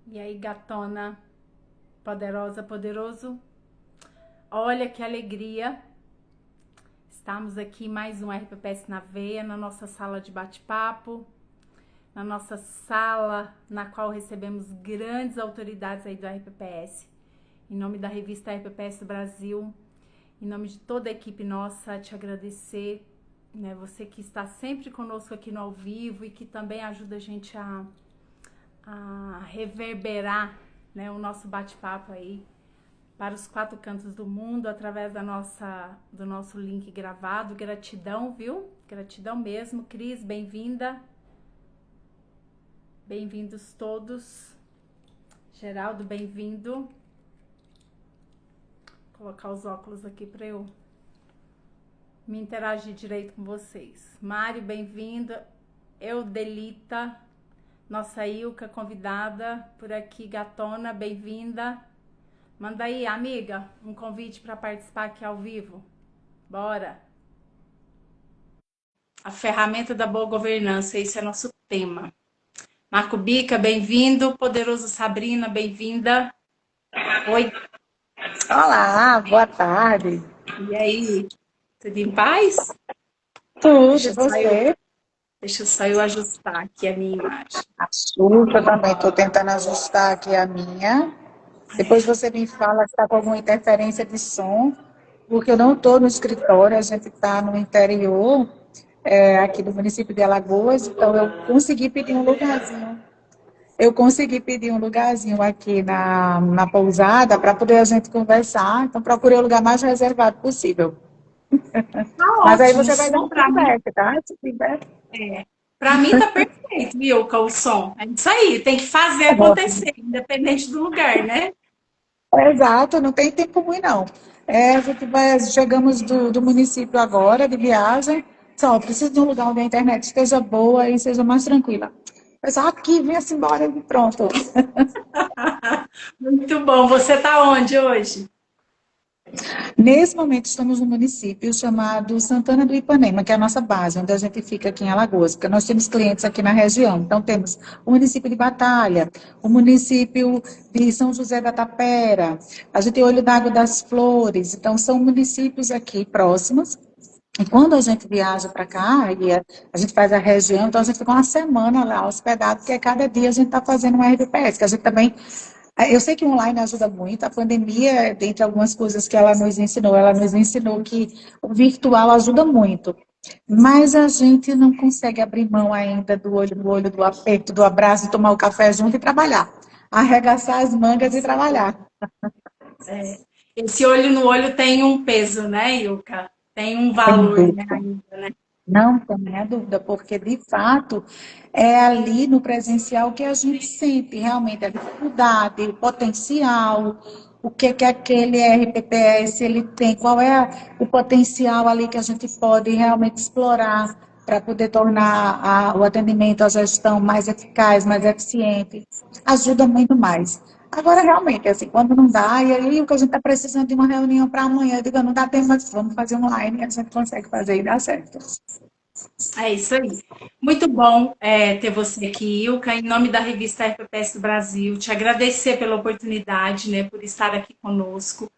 E aí, gatona, poderosa, poderoso? Olha que alegria! Estamos aqui em mais um RPPS na Veia, na nossa sala de bate-papo, na nossa sala na qual recebemos grandes autoridades aí do RPPS. Em nome da revista RPPS do Brasil, em nome de toda a equipe nossa, te agradecer, né? Você que está sempre conosco aqui no ao vivo e que também ajuda a gente a reverberar, né, o nosso bate-papo aí para os quatro cantos do mundo através do nosso link gravado. Gratidão, viu? Gratidão mesmo. Cris, bem-vinda. Bem-vindos todos. Geraldo, bem-vindo. Vou colocar os óculos aqui para eu me interagir direito com vocês. Mário, bem-vindo. Eudelita, nossa Ilka convidada por aqui. Gatona, bem-vinda. Manda aí, amiga, um convite para participar aqui ao vivo. Bora! A ferramenta da boa governança, esse é nosso tema. Marco Bica, bem-vindo. Poderoso Sabrina, bem-vinda. Oi, Olá, boa tarde. e aí? Tudo em paz? Tudo, Deixa e eu só eu, você? deixa eu só eu ajustar aqui a minha imagem. A sua, eu também estou tentando ajustar aqui a minha. Depois você me fala se está com alguma interferência de som, porque eu não estou no escritório, a gente está no interior, aqui do município de Alagoas, então eu consegui pedir um lugarzinho. Eu consegui pedir um lugarzinho aqui na pousada para poder a gente conversar, então procurei o lugar mais reservado possível. Tá Mas aí ótimo, o você vai dar som um para mim, feedback, tá? Se tiver, para mim tá perfeito, viu, com o som. É isso aí, tem que fazer é ótimo. acontecer, independente do lugar, né? Exato, não tem tempo ruim, não. A gente chegamos do município agora, de viagem, só preciso de um lugar onde a internet esteja boa e seja mais tranquila. Pessoal, aqui, venha-se embora e pronto. Muito bom. Você tá onde hoje? Nesse momento, estamos no município chamado Santana do Ipanema, que é a nossa base, onde a gente fica aqui em Alagoas, porque nós temos clientes aqui na região. Então, temos o município de Batalha, o município de São José da Tapera, a gente tem Olho d'Água das Flores. Então, são municípios aqui próximos. E quando a gente viaja para cá, a gente faz a região, então a gente fica uma semana lá hospedado, porque cada dia a gente está fazendo um RPPS, que a gente também. Eu sei que o online ajuda muito, a pandemia, dentre algumas coisas que ela nos ensinou que o virtual ajuda muito. Mas a gente não consegue abrir mão ainda do olho no olho, do aperto, do abraço, de tomar o café junto e trabalhar. Arregaçar as mangas e trabalhar. Esse olho no olho tem um peso, né, Ilka? Tem um Sem valor, né, dúvida. ainda, né? Não tenha dúvida, porque de fato é ali no presencial que a gente sente realmente a dificuldade, o potencial, o que que aquele RPPS ele tem, qual é o potencial ali que a gente pode realmente explorar para poder tornar o atendimento, a gestão mais eficaz, mais eficiente. Ajuda muito mais. Agora, realmente, assim, quando não dá, e aí o que a gente está precisando de uma reunião para amanhã, eu digo, não dá tempo, mas vamos fazer online, e a gente consegue fazer e dá certo. É isso aí. Muito bom ter você aqui, Ilka, em nome da revista RPPS do Brasil. Te agradecer pela oportunidade, né, por estar aqui conosco.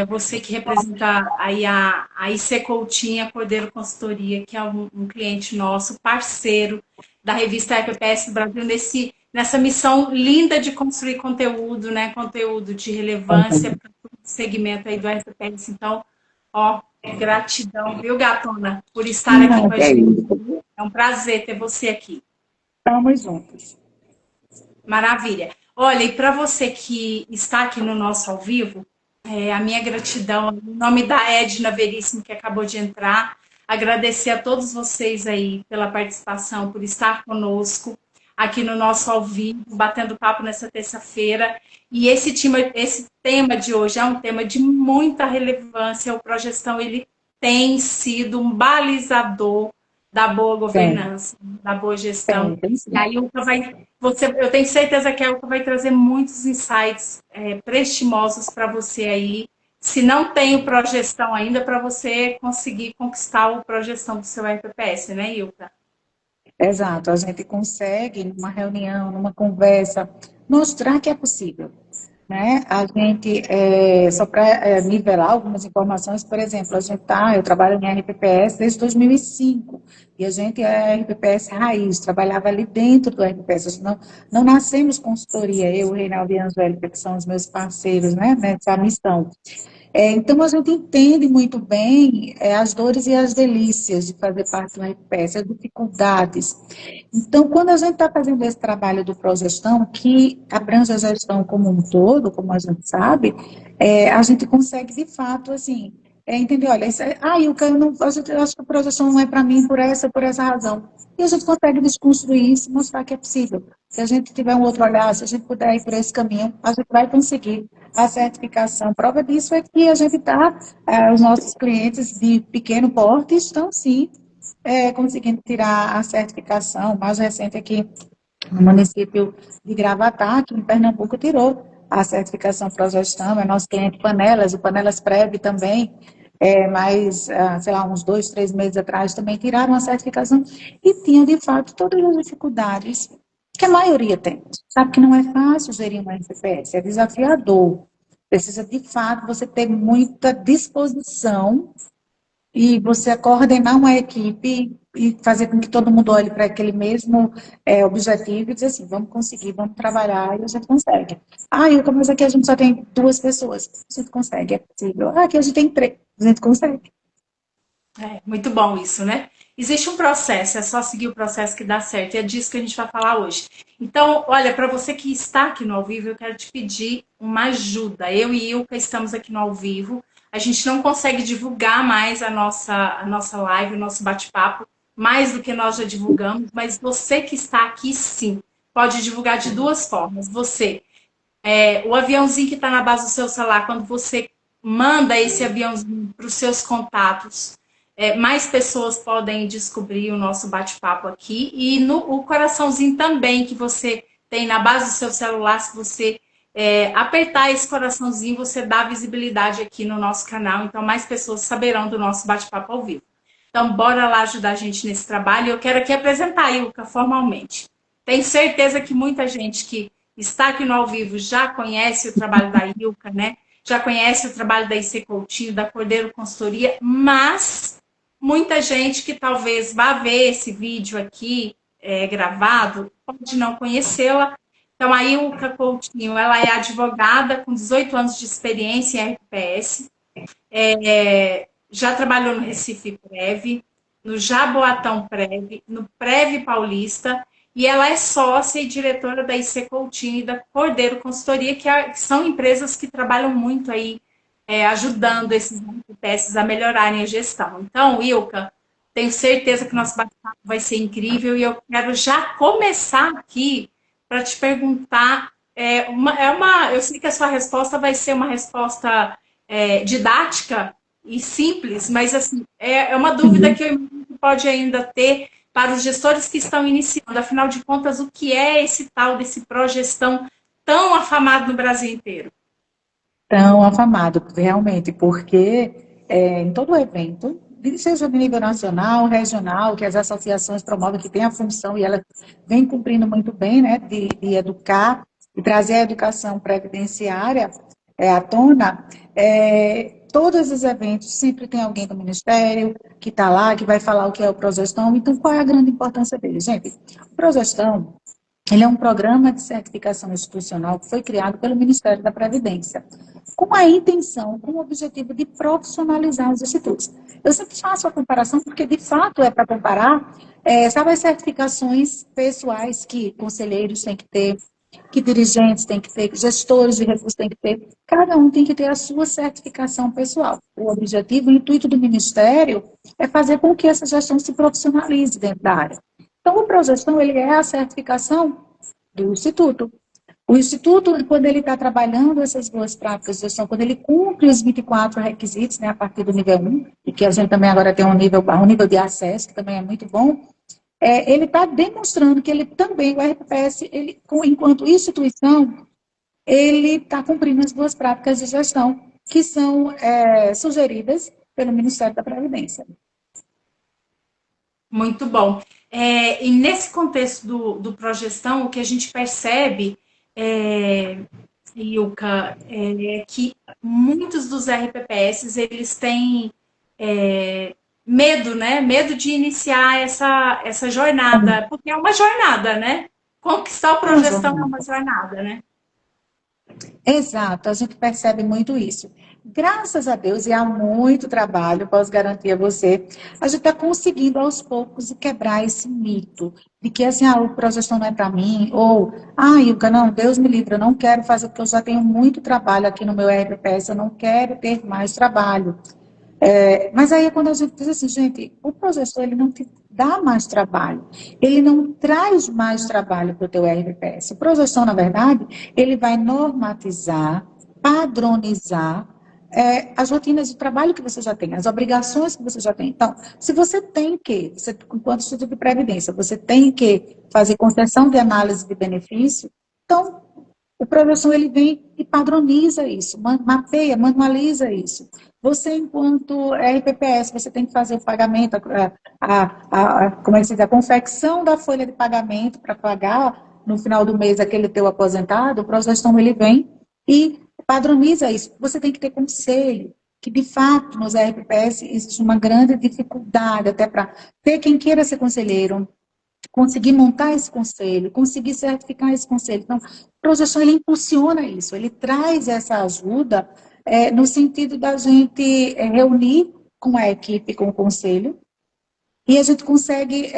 Você que representa aí a IC Coutinho Cordeiro Consultoria, que é um cliente nosso, parceiro da revista RPPS do Brasil, nessa missão linda de construir conteúdo, né, conteúdo de relevância para todo o segmento aí do RPPS. Então, ó, gratidão, viu, gatona, por estar aqui Não, com a que é gente. isso. É um prazer ter você aqui. Estamos juntos. Maravilha. Olha, e para você que está aqui no nosso ao vivo, a minha gratidão, em nome da Edna Veríssimo, que acabou de entrar, agradecer a todos vocês aí pela participação, por estar conosco aqui no nosso ao vivo, batendo papo nessa terça-feira. E esse tema de hoje é um tema de muita relevância. O Progestão ele tem sido um balizador da boa Tem, governança, da boa gestão. tem E sim. aí eu tenho certeza que a Ilka vai trazer muitos insights prestimosos para você aí. Se não tem o Progestão ainda, para você conseguir conquistar o Progestão do seu RPPS, né, Ilka? Exato, a gente consegue, numa reunião, numa conversa, mostrar que é possível, né? A gente, só para nivelar algumas informações, por exemplo, eu trabalho em RPPS desde 2005, e a gente é RPPS raiz, trabalhava ali dentro do RPPS, a gente não nascemos consultoria, eu, o Reinaldo e a Angélica, que são os meus parceiros, né, nessa missão. Então, a gente entende muito bem as dores e as delícias de fazer parte do RPS, as dificuldades. Então, quando a gente está fazendo esse trabalho do progestão, que abrange a gestão como um todo, como a gente sabe, a gente consegue, de fato, assim, entender, olha, Ilka, eu acho que a progestão não é para mim por essa razão. E a gente consegue desconstruir isso e mostrar que é possível. Se a gente tiver um outro olhar, se a gente puder ir por esse caminho, a gente vai conseguir a certificação. Prova disso é que a gente está, os nossos clientes de pequeno porte estão, sim, conseguindo tirar a certificação. O mais recente aqui no município de Gravatá, aqui em Pernambuco, tirou a certificação Progestão, é nosso cliente Panelas, o Panelas Prev também, mas, sei lá, uns 2, 3 meses atrás também tiraram a certificação e tinham, de fato, todas as dificuldades que a maioria tem. Sabe que não é fácil gerir uma RPPS, é desafiador. Precisa, de fato, você ter muita disposição e você coordenar uma equipe e fazer com que todo mundo olhe para aquele mesmo objetivo e dizer assim, vamos conseguir, vamos trabalhar e a gente consegue. Mas aqui a gente só tem 2 pessoas. A gente consegue, é possível. Aqui a gente tem 3, a gente consegue. Muito bom isso, né? Existe um processo, é só seguir o processo que dá certo, e é disso que a gente vai falar hoje. Então, olha, para você que está aqui no ao vivo, eu quero te pedir uma ajuda. Eu e Ilka estamos aqui no ao vivo, a gente não consegue divulgar mais a nossa live, o nosso bate-papo, mais do que nós já divulgamos, mas você que está aqui, sim, pode divulgar de 2 formas. O aviãozinho que está na base do seu celular, quando você manda esse aviãozinho para os seus contatos, mais pessoas podem descobrir o nosso bate-papo aqui. E o coraçãozinho também que você tem na base do seu celular, se você apertar esse coraçãozinho, você dá visibilidade aqui no nosso canal. Então, mais pessoas saberão do nosso bate-papo ao vivo. Então, bora lá ajudar a gente nesse trabalho. Eu quero aqui apresentar a Ilka formalmente. Tenho certeza que muita gente que está aqui no ao vivo já conhece o trabalho da Ilka, né? Já conhece o trabalho da IC Coutinho, da Cordeiro Consultoria, mas muita gente que talvez vá ver esse vídeo aqui gravado pode não conhecê-la. Então, a Ilka Coutinho, ela é advogada com 18 anos de experiência em RPS, já trabalhou no Recife Prev, no Jaboatão Prev, no Prev Paulista, e ela é sócia e diretora da IC Coutinho e da Cordeiro Consultoria, que são empresas que trabalham muito aí, ajudando esses RPPs a melhorarem a gestão. Então, Ilka, tenho certeza que nosso bate-papo vai ser incrível e eu quero já começar aqui para te perguntar. Eu sei que a sua resposta vai ser uma resposta didática e simples, mas assim, é uma dúvida que eu imagino que pode ainda ter para os gestores que estão iniciando. Afinal de contas, o que é esse tal desse progestão tão afamado no Brasil inteiro? Tão afamado, realmente, porque em todo evento, seja de nível nacional, regional, que as associações promovem, que tem a função e ela vem cumprindo muito bem, né, de educar e trazer a educação previdenciária à tona, todos os eventos sempre tem alguém do Ministério que está lá, que vai falar o que é o Progestão. Então, qual é a grande importância dele? Gente, o Progestão, ele é um programa de certificação institucional que foi criado pelo Ministério da Previdência, com a intenção, com o objetivo de profissionalizar os institutos. Eu sempre faço a comparação porque, de fato, é para comparar, sabe, as certificações pessoais que conselheiros têm que ter, que dirigentes têm que ter, que gestores de recursos têm que ter. Cada um tem que ter a sua certificação pessoal. O objetivo, o intuito do Ministério é fazer com que essa gestão se profissionalize dentro da área. Então, o Progestão, ele é a certificação do Instituto. O Instituto, quando ele está trabalhando essas boas práticas de gestão, quando ele cumpre os 24 requisitos, né, a partir do nível 1, e que a gente também agora tem um nível de acesso, que também é muito bom, ele está demonstrando que ele também, o RPPS, ele, enquanto instituição, ele está cumprindo as boas práticas de gestão que são sugeridas pelo Ministério da Previdência. Muito bom. E nesse contexto do Progestão, o que a gente percebe Ilka, que muitos dos RPPS, eles têm medo, né? Medo de iniciar essa jornada, porque é uma jornada, né? Conquistar o Uma Progestão é jornada. uma jornada, né? Exato, a gente percebe muito isso. Graças a Deus, e há muito trabalho, posso garantir a você, a gente está conseguindo aos poucos quebrar esse mito de que assim, o progestão não é para mim, ou, Ilka, não, Deus me livre, eu não quero fazer, porque eu já tenho muito trabalho aqui no meu RPPS, eu não quero ter mais trabalho. Mas aí é quando a gente diz assim, gente, o professor ele não te dá mais trabalho, ele não traz mais trabalho para o teu RPPS. O professor, na verdade, ele vai normatizar, padronizar as rotinas de trabalho que você já tem, as obrigações que você já tem. Então, se você tem que, você, enquanto Instituto de Previdência, você tem que fazer concessão de análise de benefício, então o professor ele vem e padroniza isso, mapeia, manualiza isso. Você, enquanto RPPS, você tem que fazer o pagamento, como é que se diz, a confecção da folha de pagamento para pagar no final do mês aquele teu aposentado, o Progestão ele vem e padroniza isso. Você tem que ter conselho, que de fato nos RPPS existe uma grande dificuldade até para ter quem queira ser conselheiro, conseguir montar esse conselho, conseguir certificar esse conselho. Então, o projeção ele impulsiona isso, ele traz essa ajuda no sentido da gente reunir com a equipe, com o conselho, e a gente consegue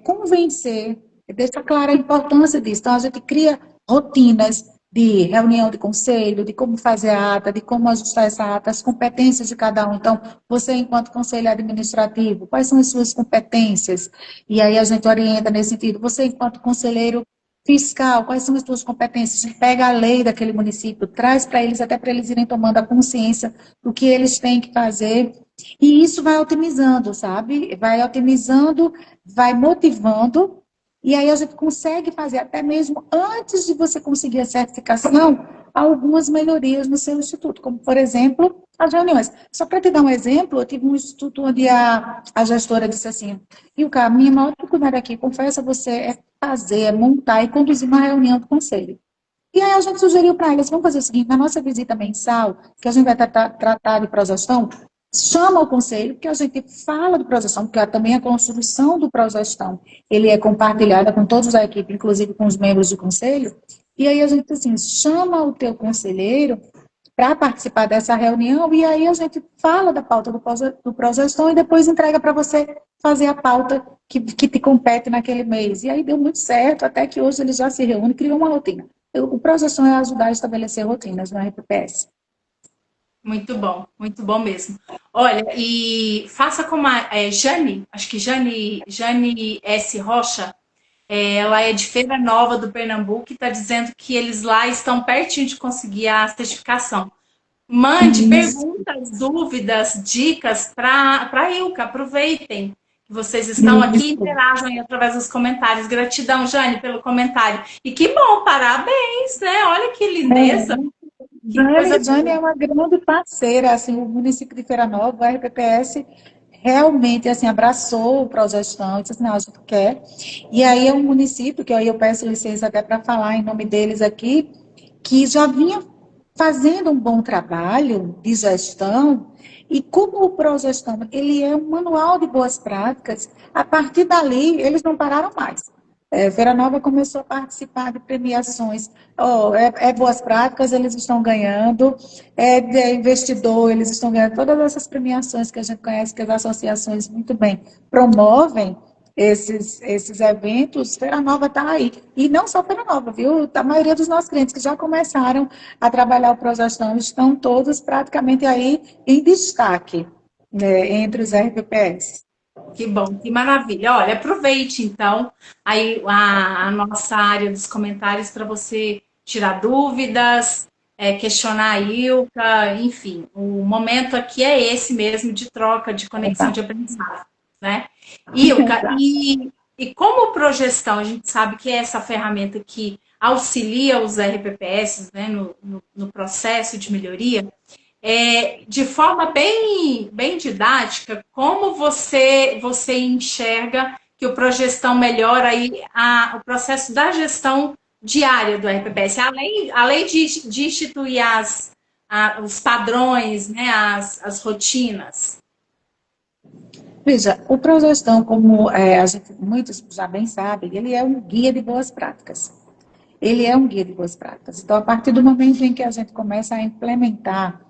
convencer, deixar clara a importância disso. Então, a gente cria rotinas de reunião de conselho, de como fazer a ata, de como ajustar essa ata, as competências de cada um. Então, você, enquanto conselho administrativo, quais são as suas competências? E aí a gente orienta nesse sentido. Você, enquanto conselheiro fiscal, quais são as suas competências? A gente pega a lei daquele município, traz para eles, até para eles irem tomando a consciência do que eles têm que fazer e isso vai otimizando, sabe? Vai otimizando, vai motivando, e aí a gente consegue fazer, até mesmo antes de você conseguir a certificação, algumas melhorias no seu instituto, como, por exemplo, as reuniões. Só para te dar um exemplo, eu tive um instituto onde a gestora disse assim, Ilka, a minha maior dificuldade aqui, confesso a você, é fazer, é montar e conduzir uma reunião do conselho. E aí a gente sugeriu para eles, vamos fazer o seguinte, na nossa visita mensal, que a gente vai tratar de progestão, chama o conselho, que a gente fala de progestão, porque também a construção do progestão, ele é compartilhada com todos a equipe, inclusive com os membros do conselho, e aí a gente, assim, chama o teu conselheiro para participar dessa reunião, e aí a gente fala da pauta do progestão e depois entrega para você fazer a pauta que te compete naquele mês. E aí deu muito certo, até que hoje eles já se reúnem e criam uma rotina. O progestão é ajudar a estabelecer rotinas no RPPS. Muito bom mesmo. Olha, e faça como a Jane, acho que Jane S. Rocha, ela é de Feira Nova do Pernambuco e está dizendo que eles lá estão pertinho de conseguir a certificação. Mande Isso, perguntas, dúvidas, dicas para a Ilka. Aproveitem que vocês estão aqui e isso. interajam aí através dos comentários. Gratidão, Jane, pelo comentário. E que bom, parabéns, né? Olha que lindeza, que coisa Jane boa. é uma grande parceira, assim, o município de Feira Nova, o RPPS, realmente, assim, abraçou o Progestão, e disse assim, não, a gente quer. E aí é um município, que aí eu peço licença até para falar em nome deles aqui, que já vinha fazendo um bom trabalho de gestão, e como o Progestão, ele é um manual de boas práticas, a partir dali, eles não pararam mais. Feira Nova começou a participar de premiações. Boas práticas, eles estão ganhando, de investidor, eles estão ganhando todas essas premiações que a gente conhece, que as associações muito bem promovem esses eventos. Feira Nova está aí. E não só Feira Nova, viu? A maioria dos nossos clientes que já começaram a trabalhar o Progestão estão todos praticamente aí em destaque, né, entre os RPPS. Que bom, que maravilha. Olha, aproveite então aí a nossa área dos comentários para você tirar dúvidas, questionar a Ilka, enfim. O momento aqui é esse mesmo de troca, de conexão de Exato. aprendizado, né? Ilka, Exato. e como projeção, a gente sabe que é essa ferramenta que auxilia os RPPS, né, no processo de melhoria, de forma bem didática, como você enxerga que o Progestão melhora aí o processo da gestão diária do RPPS, além de instituir os padrões, né, as rotinas? Veja, o Progestão, como a gente, muitos já bem sabem, ele é um guia de boas práticas. Ele é um guia de boas práticas. Então, a partir do momento em que a gente começa a implementar,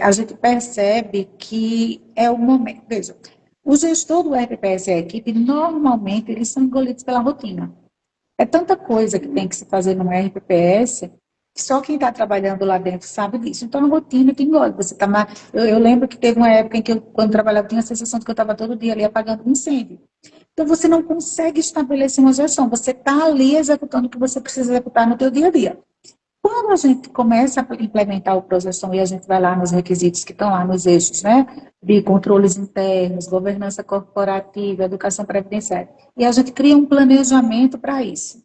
a gente percebe que é o momento. Veja, o gestor do RPPS e a equipe, normalmente, eles são engolidos pela rotina. É tanta coisa que tem que se fazer no RPPS que só quem está trabalhando lá dentro sabe disso. Então, a rotina te engole. Você tá eu lembro que teve uma época em que, quando trabalhava, tinha a sensação de que eu estava todo dia ali apagando um incêndio. Então, você não consegue estabelecer uma gestão. Você está ali executando o que você precisa executar no teu dia a dia. Quando a gente começa a implementar o projeção e a gente vai lá nos requisitos que estão lá nos eixos, né? De controles internos, governança corporativa, educação previdenciária, e a gente cria um planejamento para isso.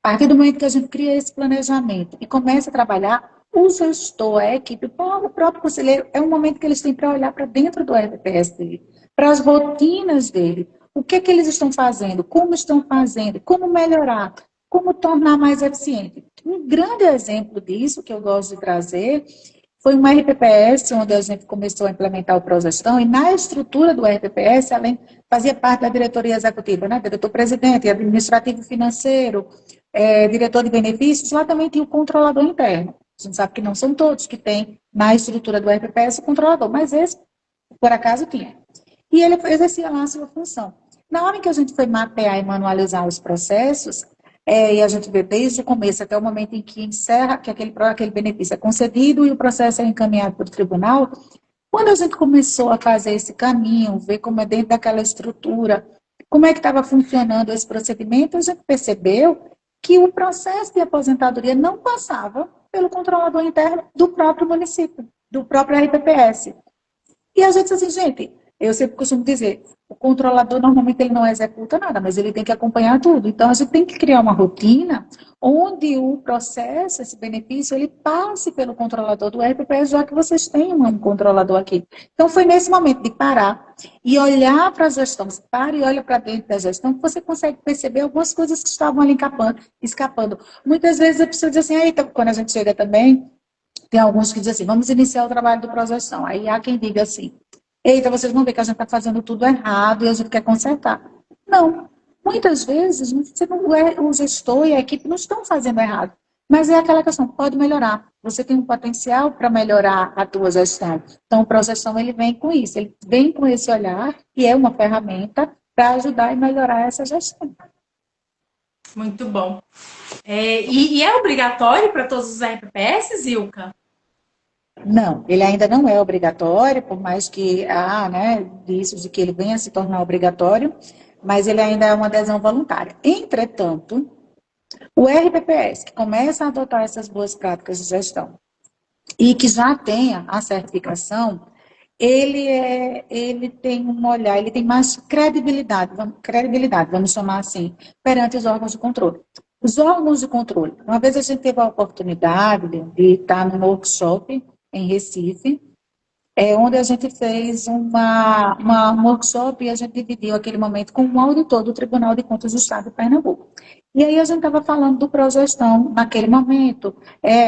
A partir do momento que a gente cria esse planejamento e começa a trabalhar, o gestor, a equipe, o próprio conselheiro, é um momento que eles têm para olhar para dentro do RPPS dele, para as rotinas dele, o que é que eles estão fazendo, como melhorar, como tornar mais eficiente. Um grande exemplo disso que eu gosto de trazer foi um RPPS, onde a gente começou a implementar o Progestão, e na estrutura do RPPS, além, fazia parte da diretoria executiva, né? Diretor-presidente, administrativo financeiro, diretor de benefícios, lá também tinha o controlador interno. A gente sabe que não são todos que têm na estrutura do RPPS o controlador, mas esse, por acaso, tinha. E ele exercia lá a sua função. Na hora que a gente foi mapear e manualizar os processos, e a gente vê desde o começo até o momento em que encerra, que aquele benefício é concedido e o processo é encaminhado para o tribunal, quando a gente começou a fazer esse caminho, ver como é dentro daquela estrutura, como é que estava funcionando esse procedimento, a gente percebeu que o processo de aposentadoria não passava pelo controlador interno do próprio município, do próprio RPPS. E a gente diz assim, gente, eu sempre costumo dizer, o controlador normalmente ele não executa nada, mas ele tem que acompanhar tudo. Então a gente tem que criar uma rotina onde o processo, esse benefício, ele passe pelo controlador do RPPS, já que vocês têm um controlador aqui. Então foi nesse momento de parar e olhar para a gestão, para e olha para dentro da gestão, que você consegue perceber algumas coisas que estavam ali escapando. Muitas vezes a pessoa diz assim, eita, quando a gente chega também, tem alguns que dizem assim, vamos iniciar o trabalho de projeção. Aí há quem diga assim, eita, vocês vão ver que a gente está fazendo tudo errado e a gente quer consertar. Não. Muitas vezes você não o gestor e a equipe não estão fazendo errado. Mas é aquela questão, pode melhorar. Você tem um potencial para melhorar a tua gestão. Então, o projeção, ele vem com isso. Ele vem com esse olhar e é uma ferramenta para ajudar e melhorar essa gestão. Muito bom. E é obrigatório para todos os RPPS, Ilka? Não, ele ainda não é obrigatório, por mais que há, né, disso de que ele venha a se tornar obrigatório, mas ele ainda é uma adesão voluntária. Entretanto, o RPPS, que começa a adotar essas boas práticas de gestão e que já tenha a certificação, ele tem um olhar, ele tem mais credibilidade, vamos chamar assim, perante os órgãos de controle. Os órgãos de controle, uma vez a gente teve a oportunidade de estar num workshop em Recife, onde a gente fez um workshop e a gente dividiu aquele momento com um auditor do Tribunal de Contas do Estado de Pernambuco. E aí a gente estava falando do Progestão naquele momento,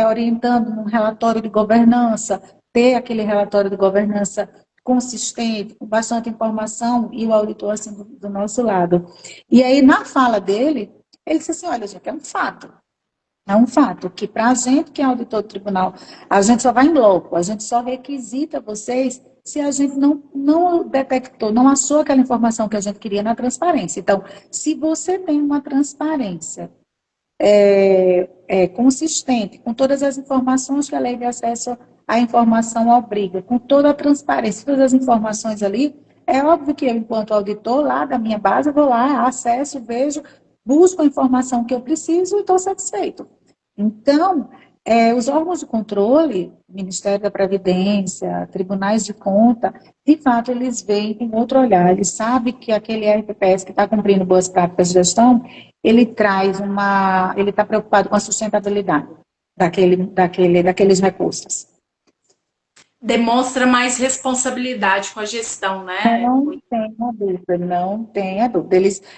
orientando um relatório de governança, ter aquele relatório de governança consistente, com bastante informação, e o auditor assim do nosso lado. E aí, na fala dele, ele disse assim, olha, gente, é um fato. É um fato que, para a gente que é auditor do tribunal, a gente só vai em loco, a gente só requisita vocês se a gente não detectou, não achou aquela informação que a gente queria na transparência. Então, se você tem uma transparência consistente, com todas as informações que a lei de acesso à informação obriga, com toda a transparência, todas as informações ali, é óbvio que eu, enquanto auditor, lá da minha base, eu vou lá, acesso, vejo, busco a informação que eu preciso e estou satisfeito. Então, os órgãos de controle, Ministério da Previdência, tribunais de conta, de fato, eles veem com outro olhar, eles sabem que aquele RPPS que está cumprindo boas práticas de gestão, ele está preocupado com a sustentabilidade daqueles recursos. Demonstra mais responsabilidade com a gestão, né? Não tenha dúvida, não tenha dúvida.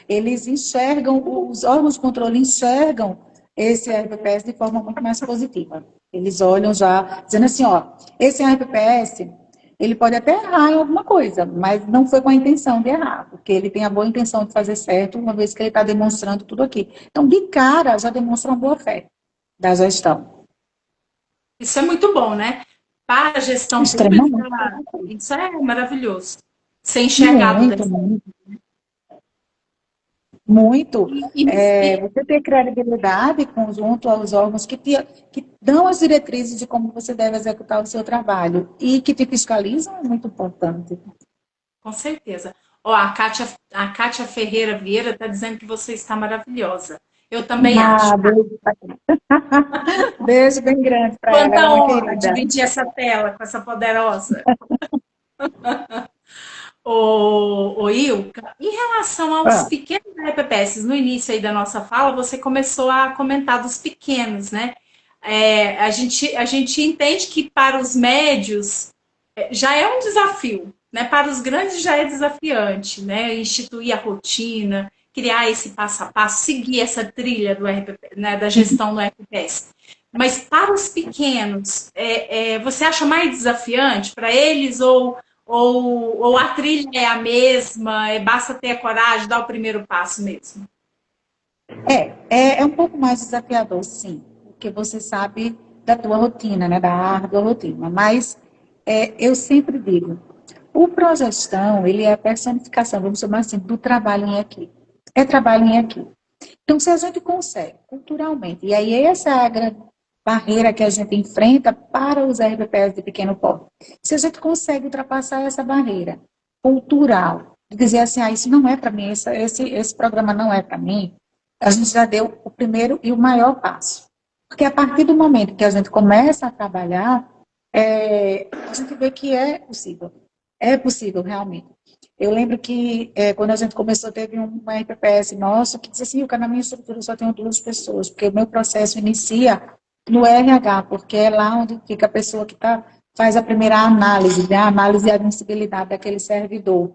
Eles enxergam, os órgãos de controle enxergam esse RPPS de forma muito mais positiva. Eles olham já, dizendo assim, ó, esse RPPS, ele pode até errar em alguma coisa, mas não foi com a intenção de errar, porque ele tem a boa intenção de fazer certo, uma vez que ele está demonstrando tudo aqui. Então, de cara, já demonstra uma boa fé da gestão. Isso é muito bom, né? Para a gestão pública, Extremamente. isso é maravilhoso. Ser enxergado Muito, dessa. muito. Muito. E Você ter credibilidade junto aos órgãos que dão as diretrizes de como você deve executar o seu trabalho e que te fiscalizam é muito importante. com certeza. Ó, a Kátia Ferreira Vieira está dizendo que você está maravilhosa. Eu também acho. Ah, beijo, beijo bem grande para ela, ela é Quanta uma honra querida. dividir essa tela com essa poderosa. O Ilka, em relação aos Ah, pequenos RPPS, no início aí da nossa fala, você começou a comentar dos pequenos, né? A gente entende que para os médios já é um desafio, né? Para os grandes já é desafiante, né? Instituir a rotina, criar esse passo a passo, seguir essa trilha do RPP, né? Da gestão do RPPS. Mas para os pequenos, você acha mais desafiante para eles ou a trilha é a mesma, basta ter a coragem, dar o primeiro passo mesmo? é um pouco mais desafiador, sim, porque você sabe da tua rotina, né, da árdua rotina, mas eu sempre digo, o progestão, ele é a personificação, vamos chamar assim, do trabalho em equipe. É trabalho em equipe. Então, se a gente consegue, culturalmente, e aí essa é a grande barreira que a gente enfrenta para os RPPs de pequeno porte. Se a gente consegue ultrapassar essa barreira cultural, de dizer assim, isso não é para mim, esse programa não é para mim, a gente já deu o primeiro e o maior passo. Porque a partir do momento que a gente começa a trabalhar, a gente vê que é possível. É possível, realmente. Eu lembro que quando a gente começou, teve um RPPS nosso que disse assim, na minha estrutura só tenho 2 pessoas, porque o meu processo inicia no RH, porque é lá onde fica a pessoa que faz a primeira análise, né, a análise de admissibilidade daquele servidor.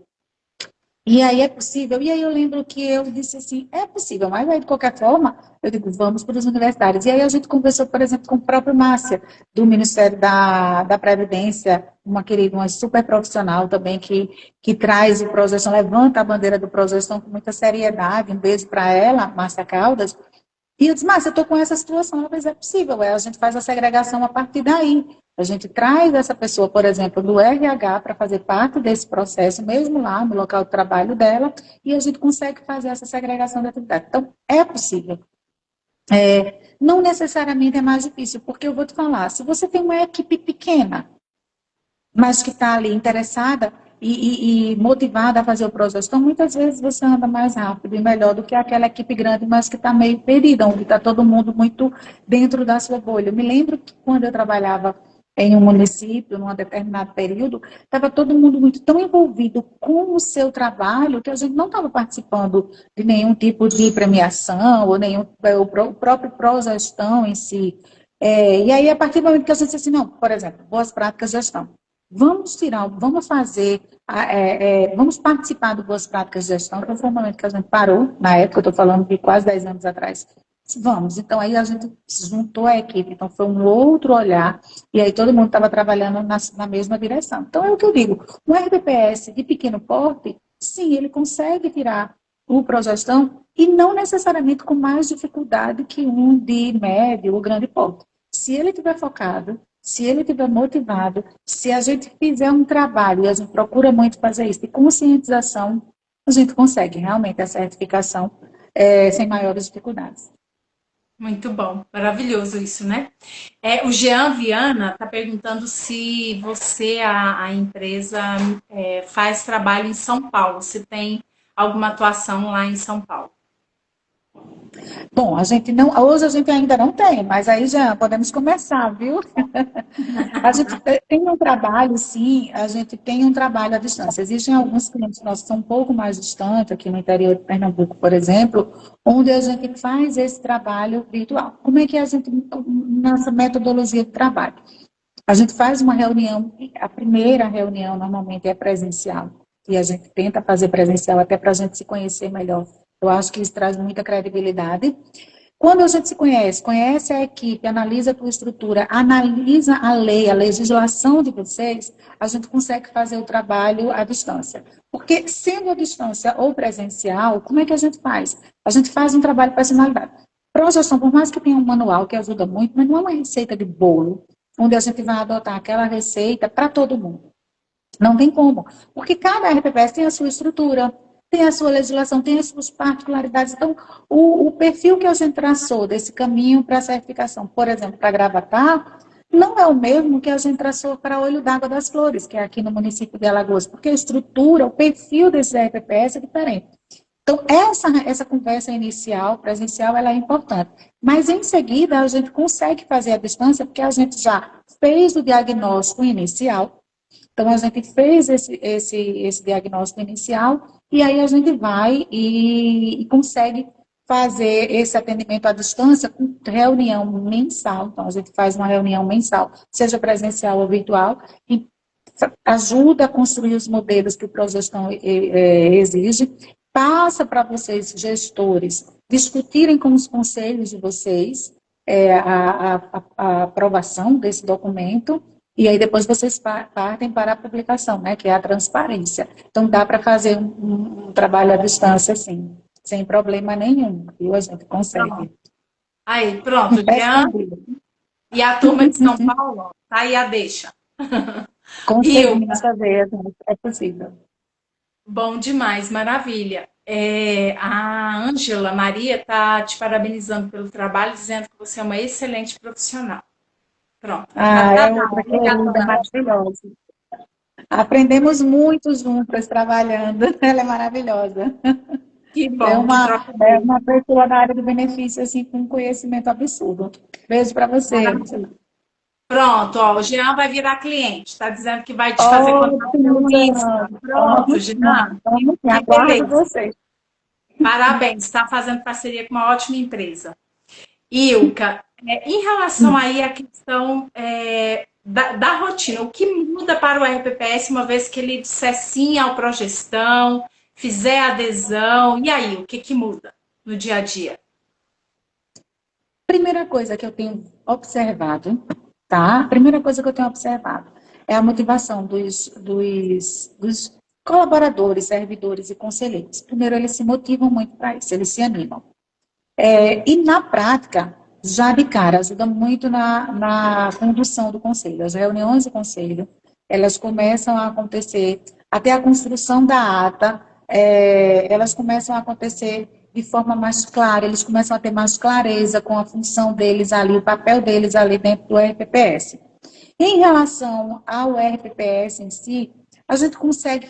E aí é possível? E aí eu lembro que eu disse assim, é possível, mas aí de qualquer forma, eu digo, vamos para os universitários. E aí a gente conversou, por exemplo, com o próprio Márcia, do Ministério da Previdência, uma querida, uma super profissional também, que traz o Progestão, levanta a bandeira do Progestão com muita seriedade. Um beijo para ela, Márcia Caldas. E eu disse, mas eu estou com essa situação, ela disse, é possível, a gente faz a segregação a partir daí. A gente traz essa pessoa, por exemplo, do RH para fazer parte desse processo, mesmo lá no local de trabalho dela, e a gente consegue fazer essa segregação de atividade. Então, é possível. Não necessariamente é mais difícil, porque eu vou te falar, se você tem uma equipe pequena, mas que está ali interessada e motivada a fazer o processo. Então, muitas vezes você anda mais rápido e melhor do que aquela equipe grande, mas que está meio perdida, onde está todo mundo muito dentro da sua bolha. Eu me lembro que quando eu trabalhava em um município, num determinado período, estava todo mundo muito tão envolvido com o seu trabalho que a gente não estava participando de nenhum tipo de premiação ou nenhum o próprio pró-gestão em si. E aí, a partir do momento que a gente disse assim, não, por exemplo, boas práticas de gestão. Vamos fazer, vamos participar do Boas Práticas de Gestão, que foi um momento que a gente parou, na época, eu estou falando de quase 10 anos atrás. Vamos, então aí a gente juntou a equipe, então foi um outro olhar, e aí todo mundo estava trabalhando na mesma direção. Então é o que eu digo, um RPPS de pequeno porte, sim, ele consegue tirar o progestão, e não necessariamente com mais dificuldade que um de médio ou grande porte. Se ele estiver focado, se ele estiver motivado, se a gente fizer um trabalho, e a gente procura muito fazer isso, de conscientização, a gente consegue realmente a certificação sem maiores dificuldades. Muito bom, maravilhoso isso, né? O Jean Viana está perguntando se você, a empresa, faz trabalho em São Paulo, se tem alguma atuação lá em São Paulo. Bom, hoje a gente ainda não tem, mas aí já podemos começar, viu? A gente tem um trabalho, sim, a gente tem um trabalho à distância. Existem alguns clientes nossos que são um pouco mais distantes, aqui no interior de Pernambuco, por exemplo, onde a gente faz esse trabalho virtual. Como é que nossa metodologia de trabalho? A gente faz uma reunião, a primeira reunião normalmente é presencial, e a gente tenta fazer presencial até para a gente se conhecer melhor. Eu acho que isso traz muita credibilidade. Quando a gente se conhece, conhece a equipe, analisa a tua estrutura, analisa a lei, a legislação de vocês, a gente consegue fazer o trabalho à distância. Porque, sendo à distância ou presencial, como é que a gente faz? A gente faz um trabalho personalizado. Projeção, por mais que tenha um manual que ajuda muito, mas não é uma receita de bolo, onde a gente vai adotar aquela receita para todo mundo. Não tem como, porque cada RPPS tem a sua estrutura, tem a sua legislação, tem as suas particularidades. Então, o perfil que a gente traçou desse caminho para a certificação, por exemplo, para Gravatar, não é o mesmo que a gente traçou para Olho d'Água das Flores, que é aqui no município de Alagoas, porque a estrutura, o perfil desse RPPS é diferente. Então, essa conversa inicial, presencial, ela é importante. Mas, em seguida, a gente consegue fazer a distância, porque a gente já fez o diagnóstico inicial. Então, a gente fez esse diagnóstico inicial e aí a gente vai e consegue fazer esse atendimento à distância com reunião mensal. Então, a gente faz uma reunião mensal, seja presencial ou virtual, e ajuda a construir os modelos que o Progestão exige, passa para vocês, gestores, discutirem com os conselhos de vocês a aprovação desse documento, e aí depois vocês partem para a publicação, né, que é a transparência. Então, dá para fazer um trabalho à distância, sim, sem problema nenhum, viu? A gente consegue. Aí, pronto, É Jean e a turma de São Paulo, tá aí a deixa. conseguimos Ilka, fazer, é possível. bom demais, maravilha. A Ângela Maria está te parabenizando pelo trabalho, dizendo que você é uma excelente profissional. Pronto, Ah, tá é outra querida, dado. maravilhosa. Aprendemos muito juntas trabalhando, ela é maravilhosa. Que bom, que troca É boa. uma pessoa na área do benefício, assim, com conhecimento absurdo. Beijo para você. Pronto, ó, o Jean vai virar cliente. Está dizendo que vai te fazer contato pelo Ótimo, Insta. Jean. Pronto, Jean. Vamos sim, Que aguardo beleza. você. Parabéns, está fazendo parceria com uma ótima empresa. Ilka, em relação aí à questão da rotina, o que muda para o RPPS uma vez que ele disser sim ao Progestão, fizer adesão, e aí, o que que muda no dia a dia? Primeira coisa que eu tenho observado, tá? Primeira coisa que eu tenho observado é a motivação dos colaboradores, servidores e conselheiros. Primeiro, eles se motivam muito para isso, eles se animam. E na prática, já de cara, ajuda muito na condução do conselho. As reuniões do conselho, elas começam a acontecer, até a construção da ata, elas começam a acontecer de forma mais clara, eles começam a ter mais clareza com a função deles ali, o papel deles ali dentro do RPPS. Em relação ao RPPS em si, a gente consegue,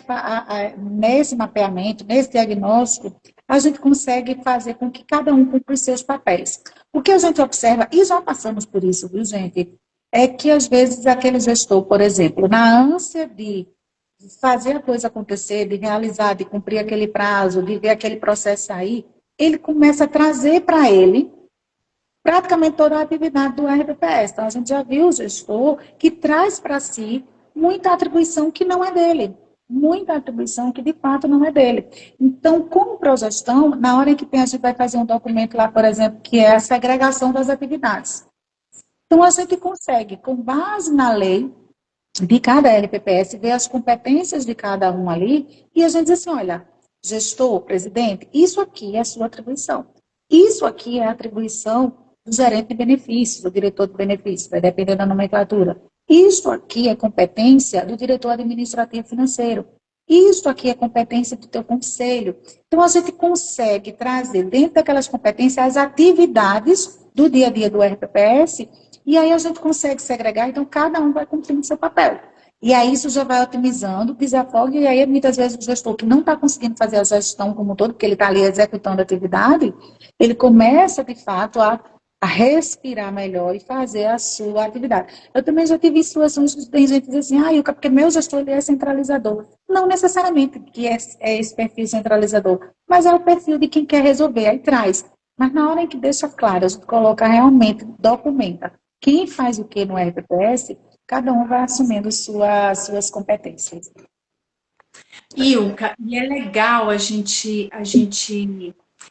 nesse mapeamento, nesse diagnóstico, a gente consegue fazer com que cada um cumpra os seus papéis. O que a gente observa, e já passamos por isso, viu, gente, é que às vezes aquele gestor, por exemplo, na ânsia de fazer a coisa acontecer, de realizar, de cumprir aquele prazo, de ver aquele processo sair, ele começa a trazer para ele praticamente toda a atividade do RPPS. Então, a gente já viu o gestor que traz para si muita atribuição que não é dele, muita atribuição que de fato não é dele. Então, como progestão, na hora em que a gente vai fazer um documento lá, por exemplo, que é a segregação das atividades. Então, a gente consegue, com base na lei de cada RPPS, ver as competências de cada um ali, e a gente diz assim, olha, gestor, presidente, isso aqui é a sua atribuição. Isso aqui é a atribuição do gerente de benefícios, do diretor de benefícios, vai depender da nomenclatura. Isso aqui é competência do diretor administrativo financeiro. Isso aqui é competência do teu conselho. Então, a gente consegue trazer dentro daquelas competências as atividades do dia a dia do RPPS, e aí a gente consegue segregar, então cada um vai cumprindo seu papel. E aí isso já vai otimizando, desafoga, e aí muitas vezes o gestor que não está conseguindo fazer a gestão como um todo, porque ele está ali executando a atividade, ele começa, de fato, a respirar melhor e fazer a sua atividade. Eu também já tive situações que tem gente que diz assim, porque meu gestor ele é centralizador. Não necessariamente que é esse perfil centralizador, mas é o perfil de quem quer resolver, aí traz. Mas na hora em que deixa claro, a gente coloca realmente, documenta quem faz o que no RPPS, cada um vai assumindo suas competências. Ilka, e é legal a gente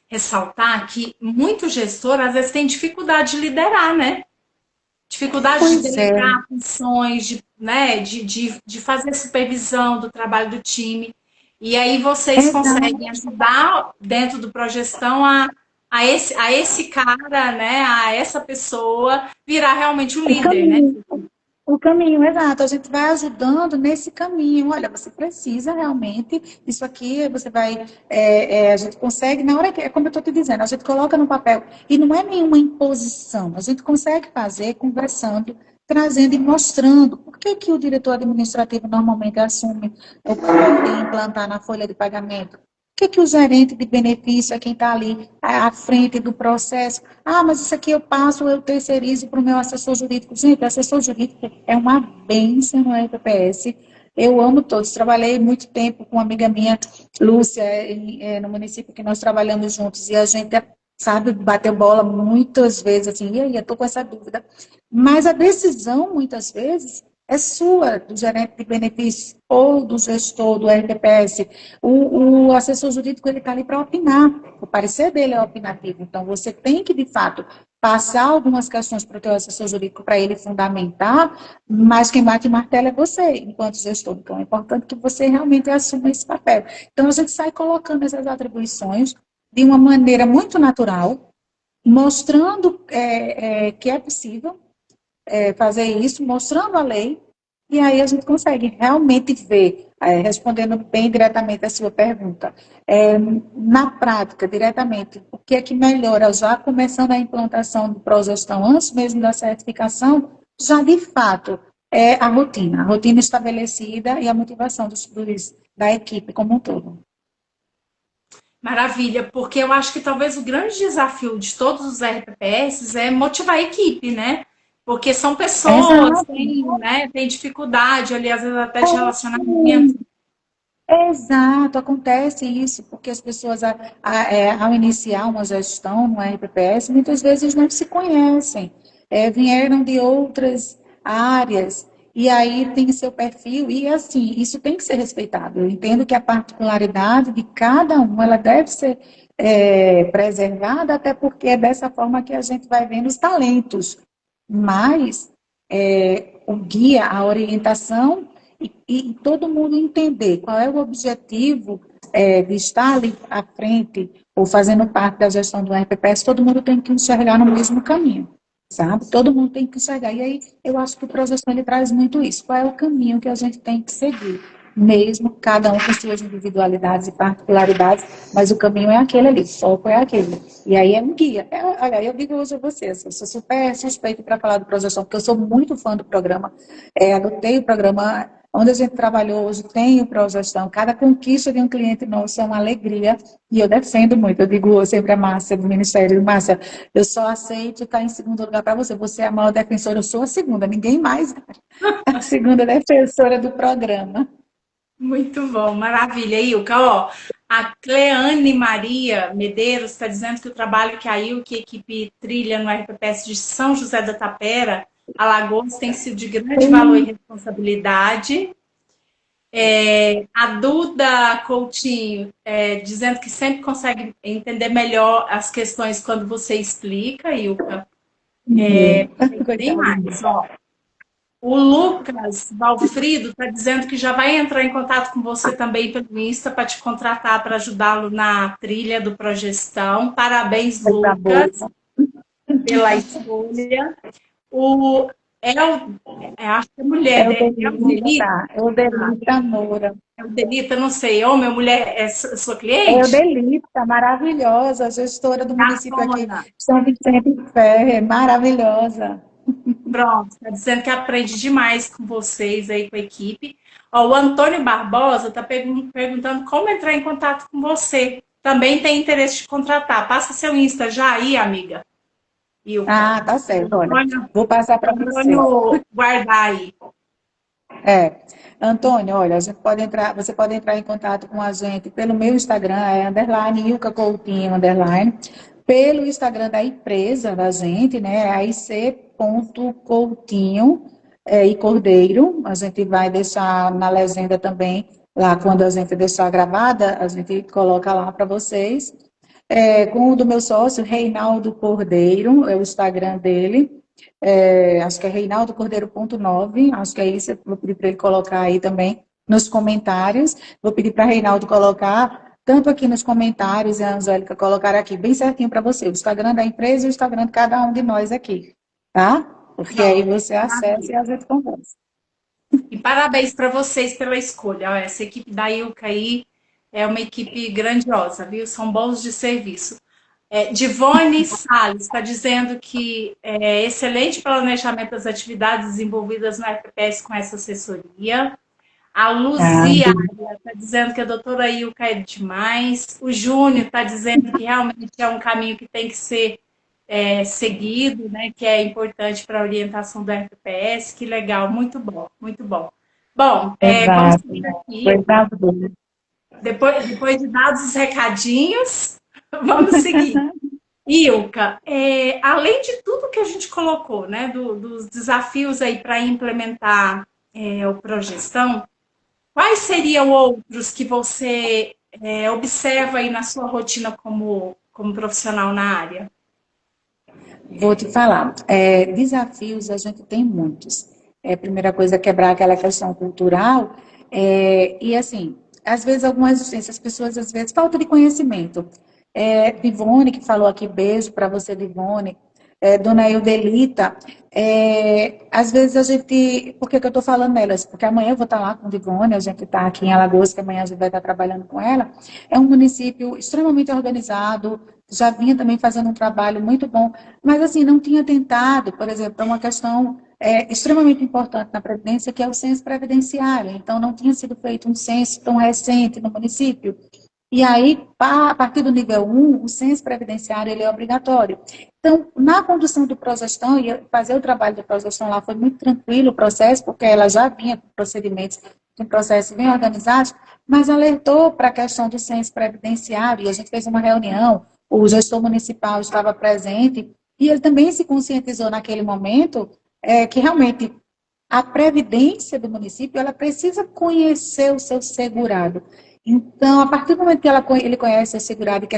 ressaltar que muito gestor, às vezes, tem dificuldade de liderar, né? Dificuldade de Pois é, delegar funções, né, de fazer supervisão do trabalho do time. E aí vocês exato. conseguem ajudar dentro do Progestão a esse cara, né, a essa pessoa virar realmente um O líder, né? caminho. O caminho, exato. A gente vai ajudando nesse caminho. Olha, você precisa realmente, isso aqui você vai, a gente consegue, na hora que, é como eu estou te dizendo, a gente coloca no papel, e não é nenhuma imposição, a gente consegue fazer conversando, trazendo e mostrando. Por que que o diretor administrativo normalmente assume o papel de implantar na folha de pagamento? Por que que o gerente de benefício é quem está ali à frente do processo? Ah, mas isso aqui eu passo, eu terceirizo para o meu assessor jurídico. Gente, assessor jurídico é uma bênção no RPPS. Eu amo todos. Trabalhei muito tempo com uma amiga minha, Lúcia, no município que nós trabalhamos juntos, e a gente, sabe, bateu bola muitas vezes, assim, e aí, eu estou com essa dúvida. Mas a decisão, muitas vezes, é sua, do gerente de benefícios ou do gestor do RPPS. O assessor jurídico ele está ali para opinar. O parecer dele é opinativo. Então, você tem que, de fato, passar algumas questões para o teu assessor jurídico para ele fundamentar, mas quem bate martelo é você, enquanto gestor. Então, é importante que você realmente assuma esse papel. Então, a gente sai colocando essas atribuições de uma maneira muito natural, mostrando que é possível, fazer isso, mostrando a lei, e aí a gente consegue realmente ver, respondendo bem diretamente a sua pergunta, na prática, diretamente, o que é que melhora, já começando a implantação do Progestão, antes mesmo da certificação, já de fato é a rotina estabelecida e a motivação da equipe como um todo. Maravilha, porque eu acho que talvez o grande desafio de todos os RPPS é motivar a equipe, né? Porque são pessoas, Exato. têm, né, têm dificuldade ali, às vezes até de relacionamento. Exato, acontece isso, porque as pessoas, ao iniciar uma gestão no RPPS, muitas vezes não se conhecem, vieram de outras áreas, e aí tem seu perfil, e assim, isso tem que ser respeitado. Eu entendo que a particularidade de cada um, ela deve ser preservada, até porque é dessa forma que a gente vai vendo os talentos, mas o guia, a orientação e todo mundo entender qual é o objetivo de estar ali à frente ou fazendo parte da gestão do RPPS, todo mundo tem que enxergar no mesmo caminho, sabe? Todo mundo tem que enxergar. E aí eu acho que o Progestão ele traz muito isso. Qual é o caminho que a gente tem que seguir? Mesmo cada um com suas individualidades e particularidades, mas o caminho é aquele ali, o foco é aquele. E aí é um guia. Olha, eu digo hoje a vocês, eu sou super suspeito para falar do Progestão, porque eu sou muito fã do programa, adotei o programa onde a gente trabalhou hoje, tem o Progestão. Cada conquista de um cliente nosso é uma alegria e eu defendo muito. Eu digo sempre a Márcia, do Ministério, Márcia, eu só aceito estar em segundo lugar para você. Você é a maior defensora, eu sou a segunda, ninguém mais é a segunda defensora do programa. Muito bom, maravilha. Ilka, ó, a Cleane Maria Medeiros está dizendo que o trabalho que a Ilka e a equipe trilha no RPPS de São José da Tapera, Alagoas, tem sido de grande valor e responsabilidade. A Duda Coutinho dizendo que sempre consegue entender melhor as questões quando você explica, Ilka. Tem Coitado. mais, ó. O Lucas Valfrido está dizendo que já vai entrar em contato com você também pelo Insta para te contratar para ajudá-lo na trilha do Progestão. Parabéns, Coisa boa. Lucas, pela escolha. O El, acho que é mulher, É o né? Delita, é o Delita Moura. É o Delita, não sei. Homem ou mulher, é sua É o cliente? Delita, maravilhosa, gestora do município aqui, Gatona. São Vicente Ferre, maravilhosa. Pronto, está dizendo que aprende demais com vocês aí, com a equipe. Ó, o Antônio Barbosa está perguntando como entrar em contato com você. Também tem interesse de contratar. Passa seu Insta já aí, amiga. Ilka. Ah, tá certo, olha, Antônio, vou passar para você. Antônio guardar aí. Antônio, olha, você pode entrar em contato com a gente pelo meu Instagram, underline, Ilka Coutinho, underline, pelo Instagram da empresa da gente, né, aic.coutinho e Cordeiro, a gente vai deixar na legenda também, lá quando a gente deixar gravada, a gente coloca lá para vocês, com o do meu sócio, Reinaldo Cordeiro, é o Instagram dele. Acho que é reinaldocordeiro.9, acho que é isso. Eu vou pedir para ele colocar aí também nos comentários. Vou pedir para Reinaldo colocar, tanto aqui nos comentários, e a Angélica colocar aqui bem certinho para você, o Instagram da empresa e o Instagram de cada um de nós aqui, tá? Porque aí Pronto. você acessa e a gente conversa. E parabéns para vocês pela escolha. Ó, essa equipe da Ilka aí é uma equipe grandiosa, viu? São bons de serviço. Divone Salles está dizendo que é excelente planejamento das atividades desenvolvidas no RPPS com essa assessoria. A Ah, Luzia está dizendo que a doutora Ilka é demais. O Júnior está dizendo que realmente é um caminho que tem que ser seguido, né? Que é importante para a orientação do RPPS. Que legal, muito bom, muito bom. Bom, vamos exato. seguir aqui. Coisa boa. Depois de dados os recadinhos, vamos seguir. Ilka, além de tudo que a gente colocou, né, dos desafios aí para implementar o Progestão, quais seriam outros que você observa aí na sua rotina como profissional na área? Vou te falar, desafios a gente tem muitos. A primeira coisa é quebrar aquela questão cultural, e assim, às vezes algumas resistências, as pessoas às vezes falta de conhecimento. Divone, que falou aqui, beijo para você, Divone. Dona Eudelita, às vezes a gente, por que que eu estou falando nelas? Porque amanhã eu vou estar lá com Divone, a gente está aqui em Alagoas, que amanhã a gente vai estar trabalhando com ela. É um município extremamente organizado, já vinha também fazendo um trabalho muito bom, mas assim, não tinha tentado, por exemplo, para uma questão extremamente importante na Previdência, que é o censo previdenciário. Então, não tinha sido feito um censo tão recente no município. E aí, a partir do nível 1, o censo previdenciário ele é obrigatório. Então, na condução do Progestão, e fazer o trabalho do Progestão lá foi muito tranquilo o processo, porque ela já vinha com procedimentos, com processos bem organizados, mas alertou para a questão do censo previdenciário, e a gente fez uma reunião, o gestor municipal estava presente, e ele também se conscientizou naquele momento que realmente a previdência do município, ela precisa conhecer o seu segurado. Então, a partir do momento que ele conhece o segurado, que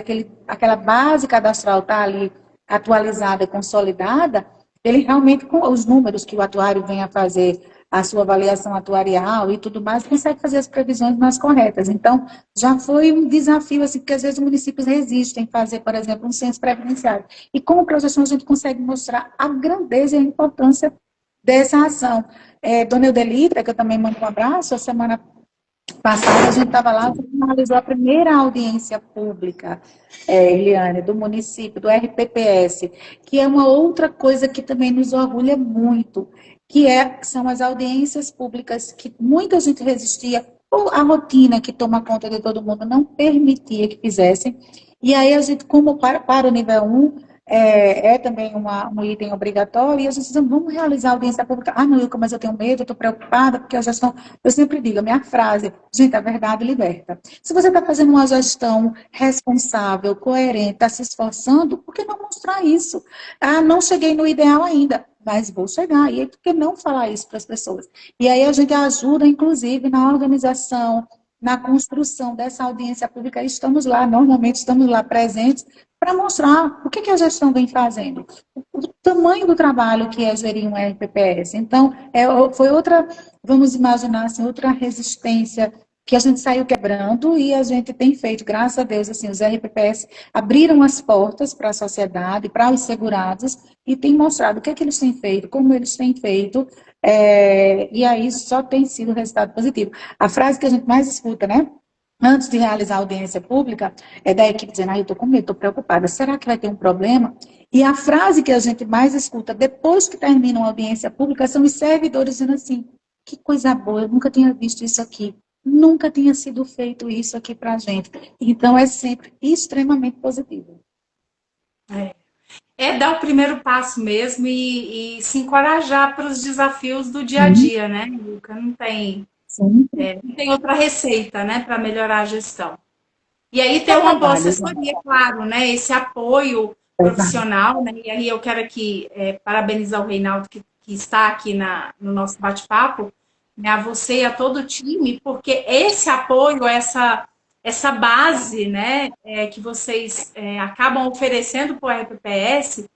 aquela base cadastral está ali atualizada, consolidada, ele realmente, com os números que o atuário vem a fazer, a sua avaliação atuarial e tudo mais, consegue fazer as previsões mais corretas. Então, já foi um desafio, assim, porque às vezes os municípios resistem a fazer, por exemplo, um censo previdenciário. E com a projeção a gente consegue mostrar a grandeza e a importância dessa ação. Dona Eudelita, que eu também mando um abraço, a semana passada a gente estava lá, finalizou a primeira audiência pública, Eliane, do município, do RPPS, que é uma outra coisa que também nos orgulha muito, são as audiências públicas que muita gente resistia, ou a rotina que toma conta de todo mundo não permitia que fizessem, e aí a gente, como para o nível 1, também um item obrigatório, e a gente diz, vamos realizar a audiência pública. Ah, não, Ilka, mas eu tenho medo, eu estou preocupada, porque a gestão... Eu sempre digo, a minha frase, gente, a verdade liberta. Se você está fazendo uma gestão responsável, coerente, está se esforçando, por que não mostrar isso? Ah, não cheguei no ideal ainda, mas vou chegar. E aí, por que não falar isso para as pessoas? E aí a gente ajuda, inclusive, na organização, na construção dessa audiência pública, e estamos lá, normalmente estamos lá presentes, para mostrar o que a gestão vem fazendo, o tamanho do trabalho que é gerir um RPPS. Então, foi outra, vamos imaginar assim, outra resistência que a gente saiu quebrando e a gente tem feito, graças a Deus, assim, os RPPS abriram as portas para a sociedade, para os segurados, e tem mostrado o que é que eles têm feito, como eles têm feito, e aí só tem sido resultado positivo. A frase que a gente mais escuta, né? Antes de realizar a audiência pública, é da equipe dizendo, eu estou com medo, estou preocupada, será que vai ter um problema? E a frase que a gente mais escuta depois que termina uma audiência pública são os servidores dizendo assim, que coisa boa, eu nunca tinha visto isso aqui, nunca tinha sido feito isso aqui para a gente. Então, é sempre extremamente positivo. Dar o primeiro passo mesmo e se encorajar para os desafios do dia a Sim, dia, né, Luca? sim, Não tem outra receita, né, para melhorar a gestão. E aí ter é uma boa trabalho. assessoria, claro, né? Esse apoio profissional, né? E aí eu quero aqui parabenizar o Reinaldo que está aqui no nosso bate-papo, né, a você e a todo o time, porque esse apoio, essa base, né, que vocês acabam oferecendo para o RPPS,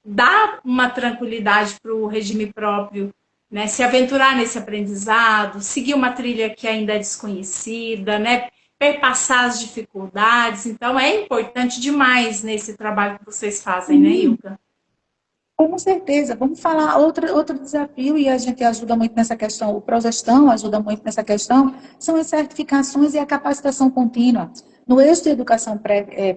dá uma tranquilidade para o regime próprio, né, se aventurar nesse aprendizado, seguir uma trilha que ainda é desconhecida, né, perpassar as dificuldades. Então, é importante demais nesse trabalho que vocês fazem, né, Ilka? Com certeza. Vamos falar outro desafio, e a gente ajuda muito nessa questão, o Progestão ajuda muito nessa questão, são as certificações e a capacitação contínua. No eixo de educação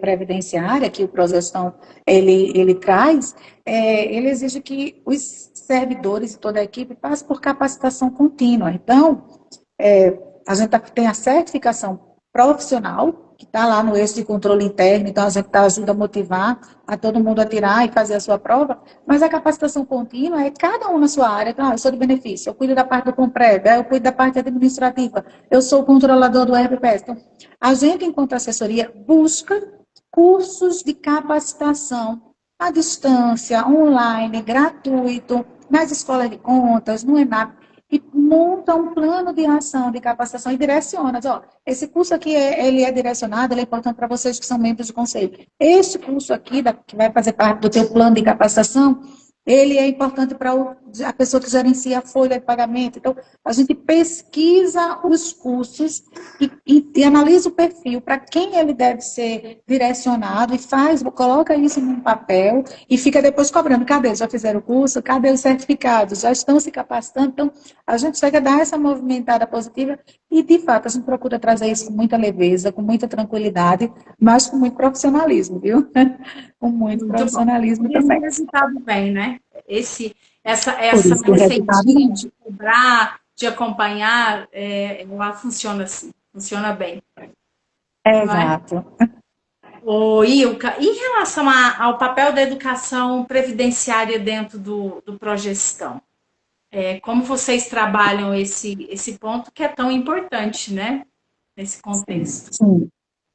previdenciária, que o Progestão ele traz, ele exige que os servidores e toda a equipe passem por capacitação contínua. Então, a gente tem a certificação profissional, que está lá no eixo de controle interno, então a gente ajuda a motivar a todo mundo a tirar e fazer a sua prova, mas a capacitação contínua é cada um na sua área. Então, eu sou de benefício, eu cuido da parte do Comprev, eu cuido da parte administrativa, eu sou o controlador do RPPS. Então, a gente, enquanto assessoria, busca cursos de capacitação à distância, online, gratuito, nas escolas de contas, no ENAP, e monta um plano de ação, de capacitação e direciona. Diz, ó, esse curso aqui, ele é direcionado, ele é importante para vocês que são membros do conselho. Este curso aqui, que vai fazer parte do teu plano de capacitação, ele é importante para a pessoa que gerencia a folha de pagamento. Então, a gente pesquisa os cursos e analisa o perfil para quem ele deve ser direcionado e coloca isso num papel e fica depois cobrando. Cadê? Já fizeram o curso? Cadê os certificados? Já estão se capacitando? Então, a gente chega a dar essa movimentada positiva e, de fato, a gente procura trazer isso com muita leveza, com muita tranquilidade, mas com muito profissionalismo, viu? Com muito Muito bom. profissionalismo E esse também. resultado vem, né? Por Essa isso que o resultado receitinha vem. de cobrar, de acompanhar, ela funciona assim, funciona bem, não é? Exato. Ô, Ilka, em relação ao papel da educação previdenciária dentro do Progestão, como vocês trabalham esse ponto que é tão importante, né? Nesse Sim, contexto. sim.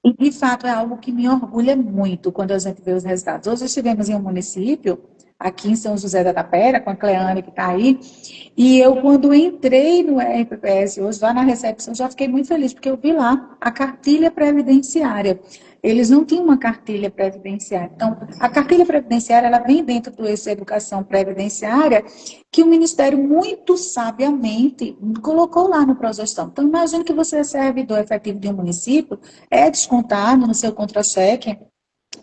E, de fato, é algo que me orgulha muito quando a gente vê os resultados. Hoje estivemos em um município, aqui em São José da Tapera, com a Cleane, que está aí, e eu, quando entrei no RPPS, hoje, lá na recepção, já fiquei muito feliz, porque eu vi lá a cartilha previdenciária. Eles não tinham uma cartilha previdenciária. Então, a cartilha previdenciária, ela vem dentro do eixo de educação previdenciária, que o Ministério, muito sabiamente, colocou lá no Progestão. Então, imagine que você é servidor efetivo de um município, é descontado no seu contra-cheque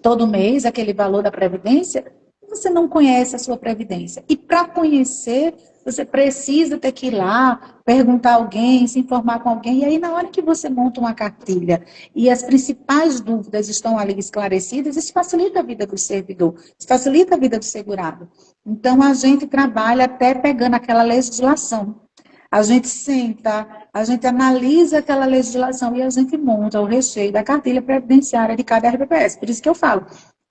todo mês aquele valor da Previdência, e você não conhece a sua Previdência. E para conhecer, você precisa ter que ir lá, perguntar a alguém, se informar com alguém, e aí na hora que você monta uma cartilha e as principais dúvidas estão ali esclarecidas, isso facilita a vida do servidor, isso facilita a vida do segurado. Então, a gente trabalha até pegando aquela legislação. A gente senta, a gente analisa aquela legislação e a gente monta o recheio da cartilha previdenciária de cada RPPS. Por isso que eu falo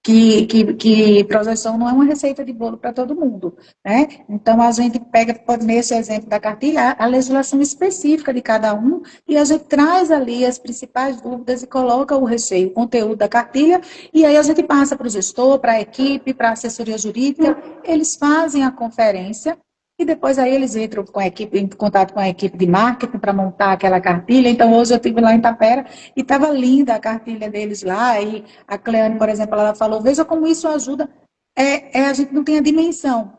que projeção não é uma receita de bolo para todo mundo, né? Então, a gente pega, nesse exemplo da cartilha, a legislação específica de cada um e a gente traz ali as principais dúvidas e coloca o recheio, o conteúdo da cartilha, e aí a gente passa para o gestor, para a equipe, para a assessoria jurídica, eles fazem a conferência, e depois aí eles entram com a equipe, em contato com a equipe de marketing para montar aquela cartilha. Então, hoje eu estive lá em Tapera e estava linda a cartilha deles lá. E a Cleane, por exemplo, ela falou, veja como isso ajuda. A gente não tem a dimensão.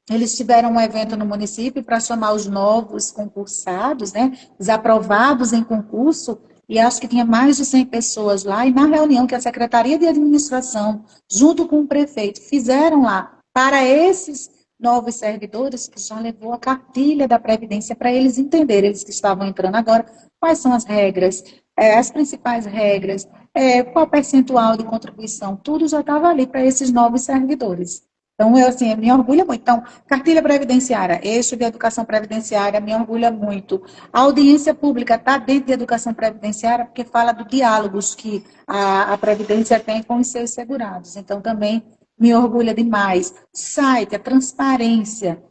Eles tiveram um evento no município para chamar os novos concursados, né, os aprovados em concurso, e acho que tinha mais de 100 pessoas lá. E na reunião que a Secretaria de Administração, junto com o prefeito, fizeram lá para esses novos servidores, que já levou a cartilha da Previdência para eles entenderem, eles que estavam entrando agora, quais são as regras, as principais regras, qual percentual de contribuição, tudo já estava ali para esses novos servidores. Então, eu, assim, me orgulha muito. Então, cartilha previdenciária, eixo de educação previdenciária, me orgulha muito. A audiência pública está dentro de educação previdenciária, porque fala do diálogos que a Previdência tem com os seus segurados. Então, também me orgulha demais. Site, a transparência.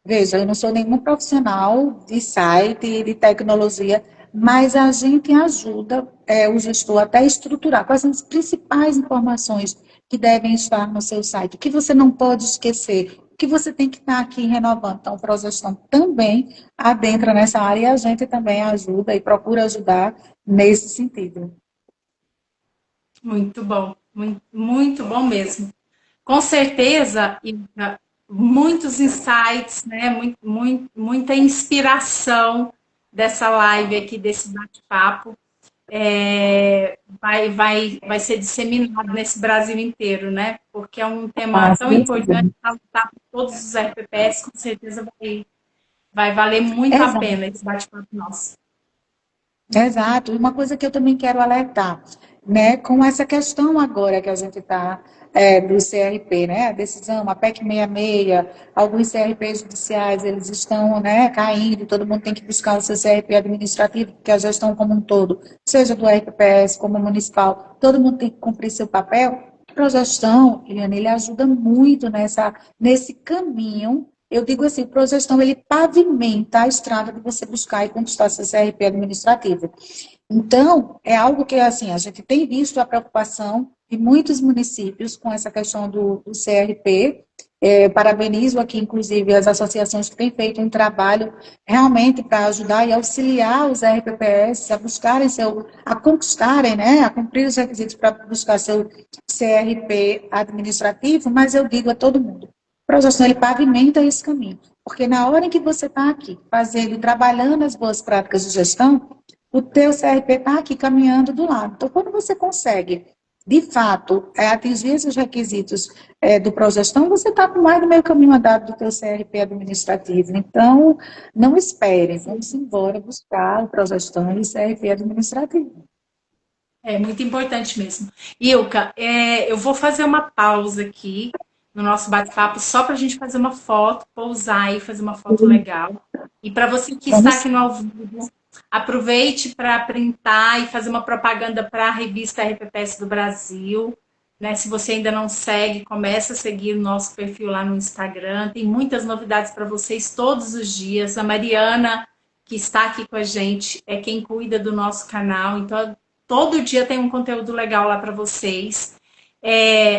Veja, eu não sou nenhum profissional de site, de tecnologia, mas a gente ajuda o gestor até a estruturar quais são as principais informações que devem estar no seu site, o que você não pode esquecer, o que você tem que estar aqui renovando. Então, o Progestão também adentra nessa área e a gente também ajuda e procura ajudar nesse sentido. Muito bom, muito bom mesmo. Com certeza, Ilka, muitos insights, né? Muita inspiração dessa live aqui, desse bate-papo, vai ser disseminado nesse Brasil inteiro, né? Porque é um tema Ah, se tão Deus quiser. importante para todos os RPPs, com certeza vai valer muito a Exato. pena esse bate-papo nosso. Exato. E uma coisa que eu também quero alertar, né, com essa questão agora que a gente está do CRP, né, a decisão, a PEC 66, alguns CRPs judiciais, eles estão, né, caindo, todo mundo tem que buscar o seu CRP administrativo, porque a gestão como um todo, seja do RPPS como municipal, todo mundo tem que cumprir seu papel. A progestão, Eliane, ele ajuda muito nesse caminho. Eu digo assim, o Progestão, ele pavimenta a estrada de você buscar e conquistar seu CRP administrativo. Então, é algo que, assim, a gente tem visto a preocupação de muitos municípios com essa questão do CRP. Parabenizo aqui, inclusive, as associações que têm feito um trabalho realmente para ajudar e auxiliar os RPPS a buscarem a conquistarem, né, a cumprir os requisitos para buscar seu CRP administrativo, mas eu digo a todo mundo, o Progestão, ele pavimenta esse caminho, porque na hora em que você está aqui fazendo, trabalhando as boas práticas de gestão, o teu CRP está aqui caminhando do lado. Então, quando você consegue, de fato, atingir esses requisitos do Progestão, você está com mais do meio caminho andado do teu CRP administrativo. Então, não espere, vamos embora buscar o Progestão e o CRP administrativo. É muito importante mesmo. Ilka, eu vou fazer uma pausa aqui no nosso bate-papo só para a gente fazer uma foto, pousar e fazer uma foto legal. E para você que está Vamos, aqui no ao vivo, aproveite para printar e fazer uma propaganda para a revista RPPS do Brasil. Né? Se você ainda não segue, comece a seguir o nosso perfil lá no Instagram. Tem muitas novidades para vocês todos os dias. A Mariana, que está aqui com a gente, é quem cuida do nosso canal. Então, todo dia tem um conteúdo legal lá para vocês.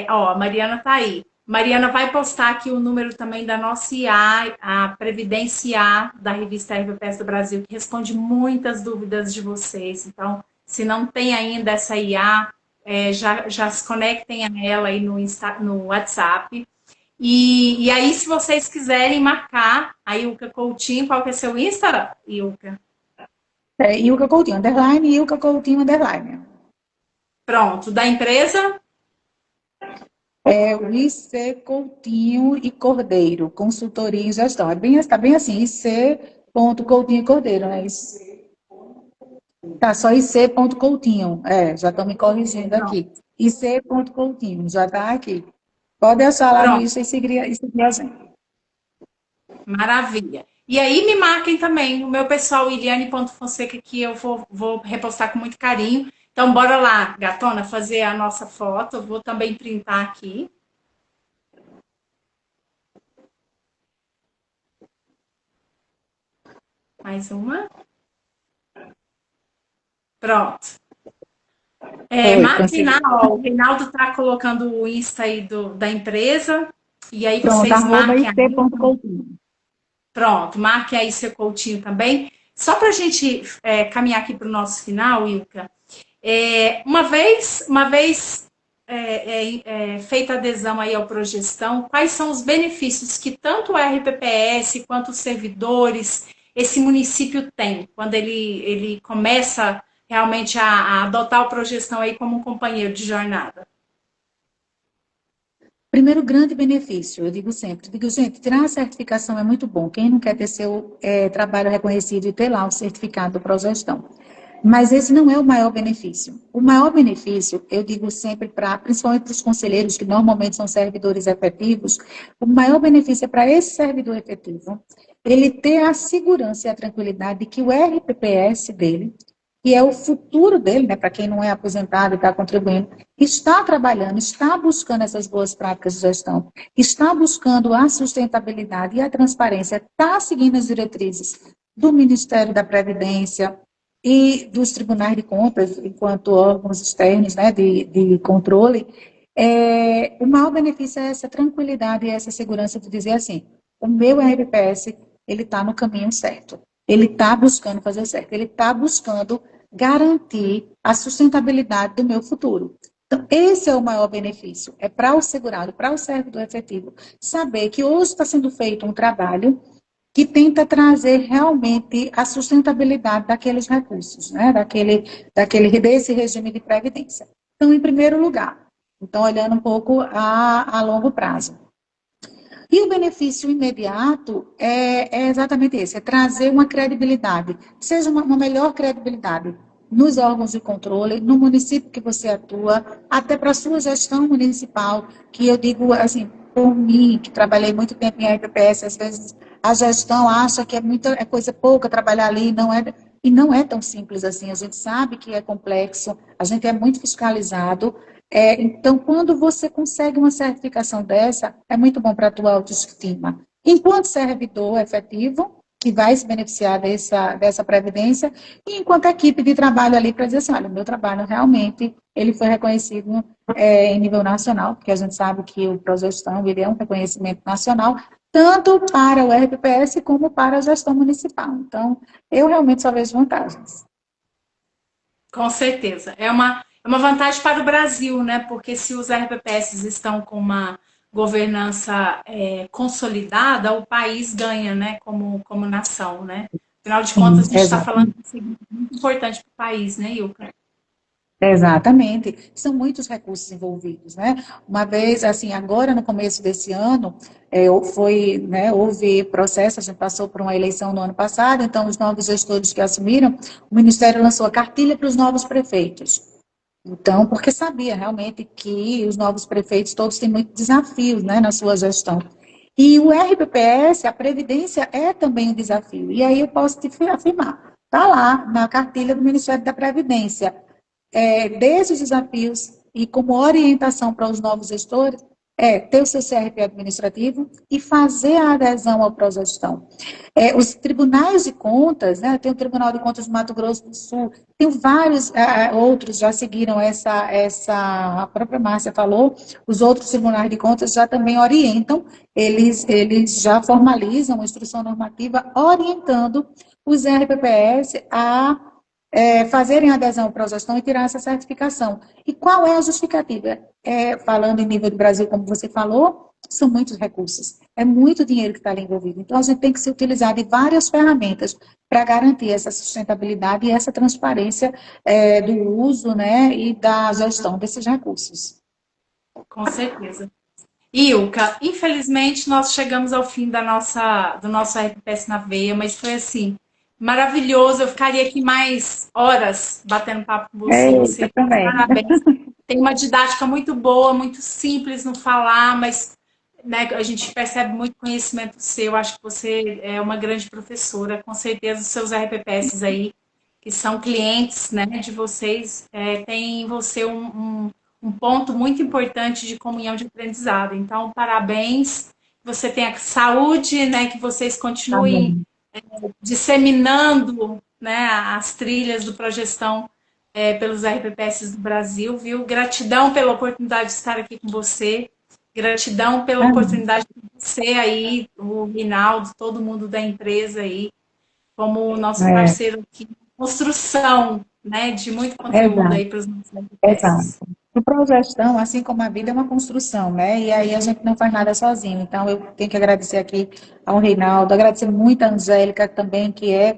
A Mariana tá aí. Mariana vai postar aqui o número também da nossa IA, a Previdência IA, da revista RPPS do Brasil, que responde muitas dúvidas de vocês. Então, se não tem ainda essa IA, já se conectem a ela aí no WhatsApp. E aí, se vocês quiserem marcar a Ilka Coutinho, qual que é seu Insta, Ilka? Ilka Coutinho, underline, Ilka Coutinho, underline. Pronto, da empresa? O IC Coutinho e Cordeiro, consultoria e gestão. Está bem assim, IC.Coutinho e Cordeiro, né? Tá, só IC.Coutinho. Já estão me corrigindo Pronto. aqui. IC.Coutinho, já está aqui. Pode achar lá no Pronto. Insta e seguir a gente. Maravilha. E aí me marquem também o meu pessoal, Iliane.Fonseca, que eu vou repostar com muito carinho. Então, bora lá, gatona, fazer a nossa foto. Eu vou também printar aqui. Mais uma. Pronto. Marquem Consegui. lá, ó, o Reinaldo está colocando o Insta aí da empresa. E aí Pronto, vocês arroba marquem aí. IC.Coutinho. Pronto, marquem aí seu Coutinho também. Só para a gente caminhar aqui para o nosso final, Ilka. Uma vez feita a adesão aí ao Progestão, quais são os benefícios que tanto o RPPS quanto os servidores, esse município tem, quando ele começa realmente a adotar o Progestão aí como um companheiro de jornada? Primeiro grande benefício, eu digo, gente, tirar a certificação é muito bom. Quem não quer ter seu trabalho reconhecido e ter lá o certificado do Progestão? Mas esse não é o maior benefício. O maior benefício, eu digo sempre principalmente para os conselheiros, que normalmente são servidores efetivos, o maior benefício é para esse servidor efetivo, ele ter a segurança e a tranquilidade de que o RPPS dele, que é o futuro dele, né, para quem não é aposentado e está contribuindo, está trabalhando, está buscando essas boas práticas de gestão, está buscando a sustentabilidade e a transparência, está seguindo as diretrizes do Ministério da Previdência e dos tribunais de contas, enquanto órgãos externos, né, de controle. O maior benefício é essa tranquilidade e essa segurança de dizer assim, o meu RPPS, ele está no caminho certo, ele está buscando fazer certo, ele está buscando garantir a sustentabilidade do meu futuro. Então, esse é o maior benefício, é para o segurado, para o servidor efetivo, saber que hoje está sendo feito um trabalho que tenta trazer realmente a sustentabilidade daqueles recursos, né? Desse regime de previdência. Então, em primeiro lugar, então, olhando um pouco a longo prazo. E o benefício imediato é exatamente esse, é trazer uma credibilidade, seja uma melhor credibilidade nos órgãos de controle, no município que você atua, até para a sua gestão municipal, que eu digo assim, por mim, que trabalhei muito tempo em RPPS, às vezes a gestão acha que é coisa pouca trabalhar ali, e não é tão simples assim, a gente sabe que é complexo, a gente é muito fiscalizado, então, quando você consegue uma certificação dessa, é muito bom para a tua autoestima. Enquanto servidor efetivo, que vai se beneficiar dessa previdência, e enquanto equipe de trabalho ali para dizer assim, olha, o meu trabalho realmente, ele foi reconhecido em nível nacional, porque a gente sabe que o Progestão, ele é um reconhecimento nacional, tanto para o RPPS como para a gestão municipal. Então, eu realmente só vejo vantagens. Com certeza. É uma vantagem para o Brasil, né? Porque se os RPPS estão com uma governança consolidada, o país ganha, né? Como nação, né? Afinal de contas, Sim, a gente está falando exato. de um segmento muito importante para o país, né, Ilka? Exatamente, são muitos recursos envolvidos, né? Uma vez, assim, agora no começo desse ano, houve processo, a gente passou por uma eleição no ano passado, então os novos gestores que assumiram, o Ministério lançou a cartilha para os novos prefeitos. Então, porque sabia realmente que os novos prefeitos todos têm muitos desafios, né, na sua gestão. E o RPPS, a Previdência, é também um desafio. E aí eu posso te afirmar, está lá na cartilha do Ministério da Previdência, desses desafios e como orientação para os novos gestores, ter o seu CRP administrativo e fazer a adesão ao Progestão. Os tribunais de contas, né, tem o Tribunal de Contas do Mato Grosso do Sul, tem vários outros já seguiram a própria Márcia falou, os outros tribunais de contas já também orientam, eles já formalizam a instrução normativa orientando os RPPS a fazerem adesão ao Progestão e tirar essa certificação. E qual é a justificativa? Falando em nível do Brasil, como você falou, são muitos recursos, é muito dinheiro que está ali envolvido. Então, a gente tem que se utilizar de várias ferramentas para garantir essa sustentabilidade e essa transparência do uso, né, e da gestão desses recursos. Com certeza. Ilka, infelizmente nós chegamos ao fim do nosso RPS na veia, mas foi assim, maravilhoso. Eu ficaria aqui mais horas batendo papo com você. Eita, Você, também. parabéns. Tem uma didática muito boa, muito simples no falar, mas né, a gente percebe muito conhecimento seu. Acho que você é uma grande professora. Com certeza os seus RPPS aí, que são clientes, né, de vocês, têm em você um ponto muito importante de comunhão de aprendizado. Então, parabéns. Que você tenha saúde, né, que vocês continuem Amém. disseminando, né, as trilhas do Progestão pelos RPPS do Brasil, viu? Gratidão pela oportunidade de estar aqui com você. Gratidão pela Amém. oportunidade de você aí, o Rinaldo, todo mundo da empresa aí, como o nosso É, parceiro aqui, construção, né, de muito conteúdo exato. aí para os nossos Exato. RPPS. O Progestão, assim como a vida, é uma construção, né? E aí a gente não faz nada sozinho. Então, eu tenho que agradecer aqui ao Reinaldo, agradecer muito a Angélica também, que é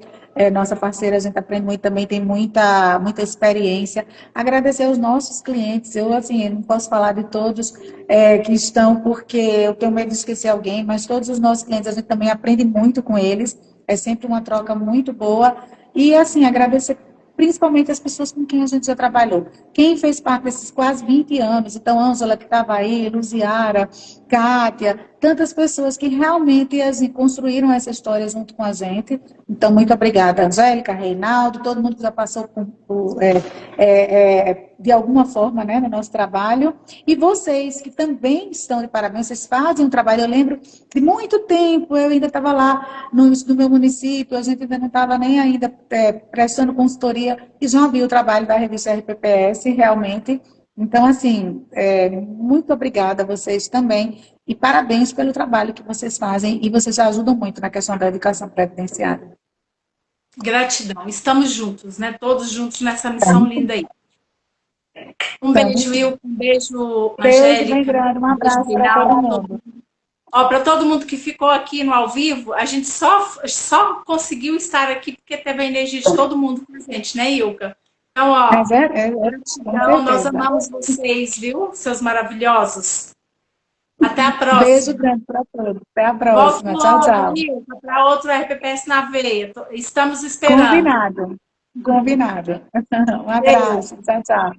nossa parceira, a gente aprende muito também, tem muita experiência. Agradecer aos nossos clientes, eu, assim, eu não posso falar de todos que estão, porque eu tenho medo de esquecer alguém, mas todos os nossos clientes, a gente também aprende muito com eles, é sempre uma troca muito boa. E, assim, agradecer principalmente as pessoas com quem a gente já trabalhou. Quem fez parte desses quase 20 anos, então, Ângela, que estava aí, Luziara, Kátia, tantas pessoas que realmente assim, construíram essa história junto com a gente. Então, muito obrigada, Angélica, Reinaldo, todo mundo que já passou de alguma forma né, no nosso trabalho. E vocês, que também estão de parabéns, vocês fazem um trabalho, eu lembro de muito tempo, eu ainda estava lá no meu município, a gente ainda não estava nem ainda prestando consultoria, e já vi o trabalho da revista RPPS, realmente. Então, assim, muito obrigada a vocês também, e parabéns pelo trabalho que vocês fazem, e vocês já ajudam muito na questão da educação previdenciária. Gratidão. Estamos juntos, né? Todos juntos nessa Tá? missão linda aí. Um Tamo beijo, sim. Will. Um beijo, Beijo bem Angélica. grande, um Um beijo, abraço para Vidal. todo Para todo mundo. mundo. Ó, para todo mundo que ficou aqui no ao vivo, a gente só conseguiu estar aqui porque teve a energia de todo mundo presente, né, Ilka? Então, ó, Mas com gratidão, nós certeza. amamos vocês, viu, seus maravilhosos. Até a Beijo próxima. grande para todos. Até a Volte próxima. Tchau, logo, tchau. Ilka, para outro RPPS na veia. Estamos esperando. Combinado. Combinado. Um Beijo. abraço. Tchau, tchau.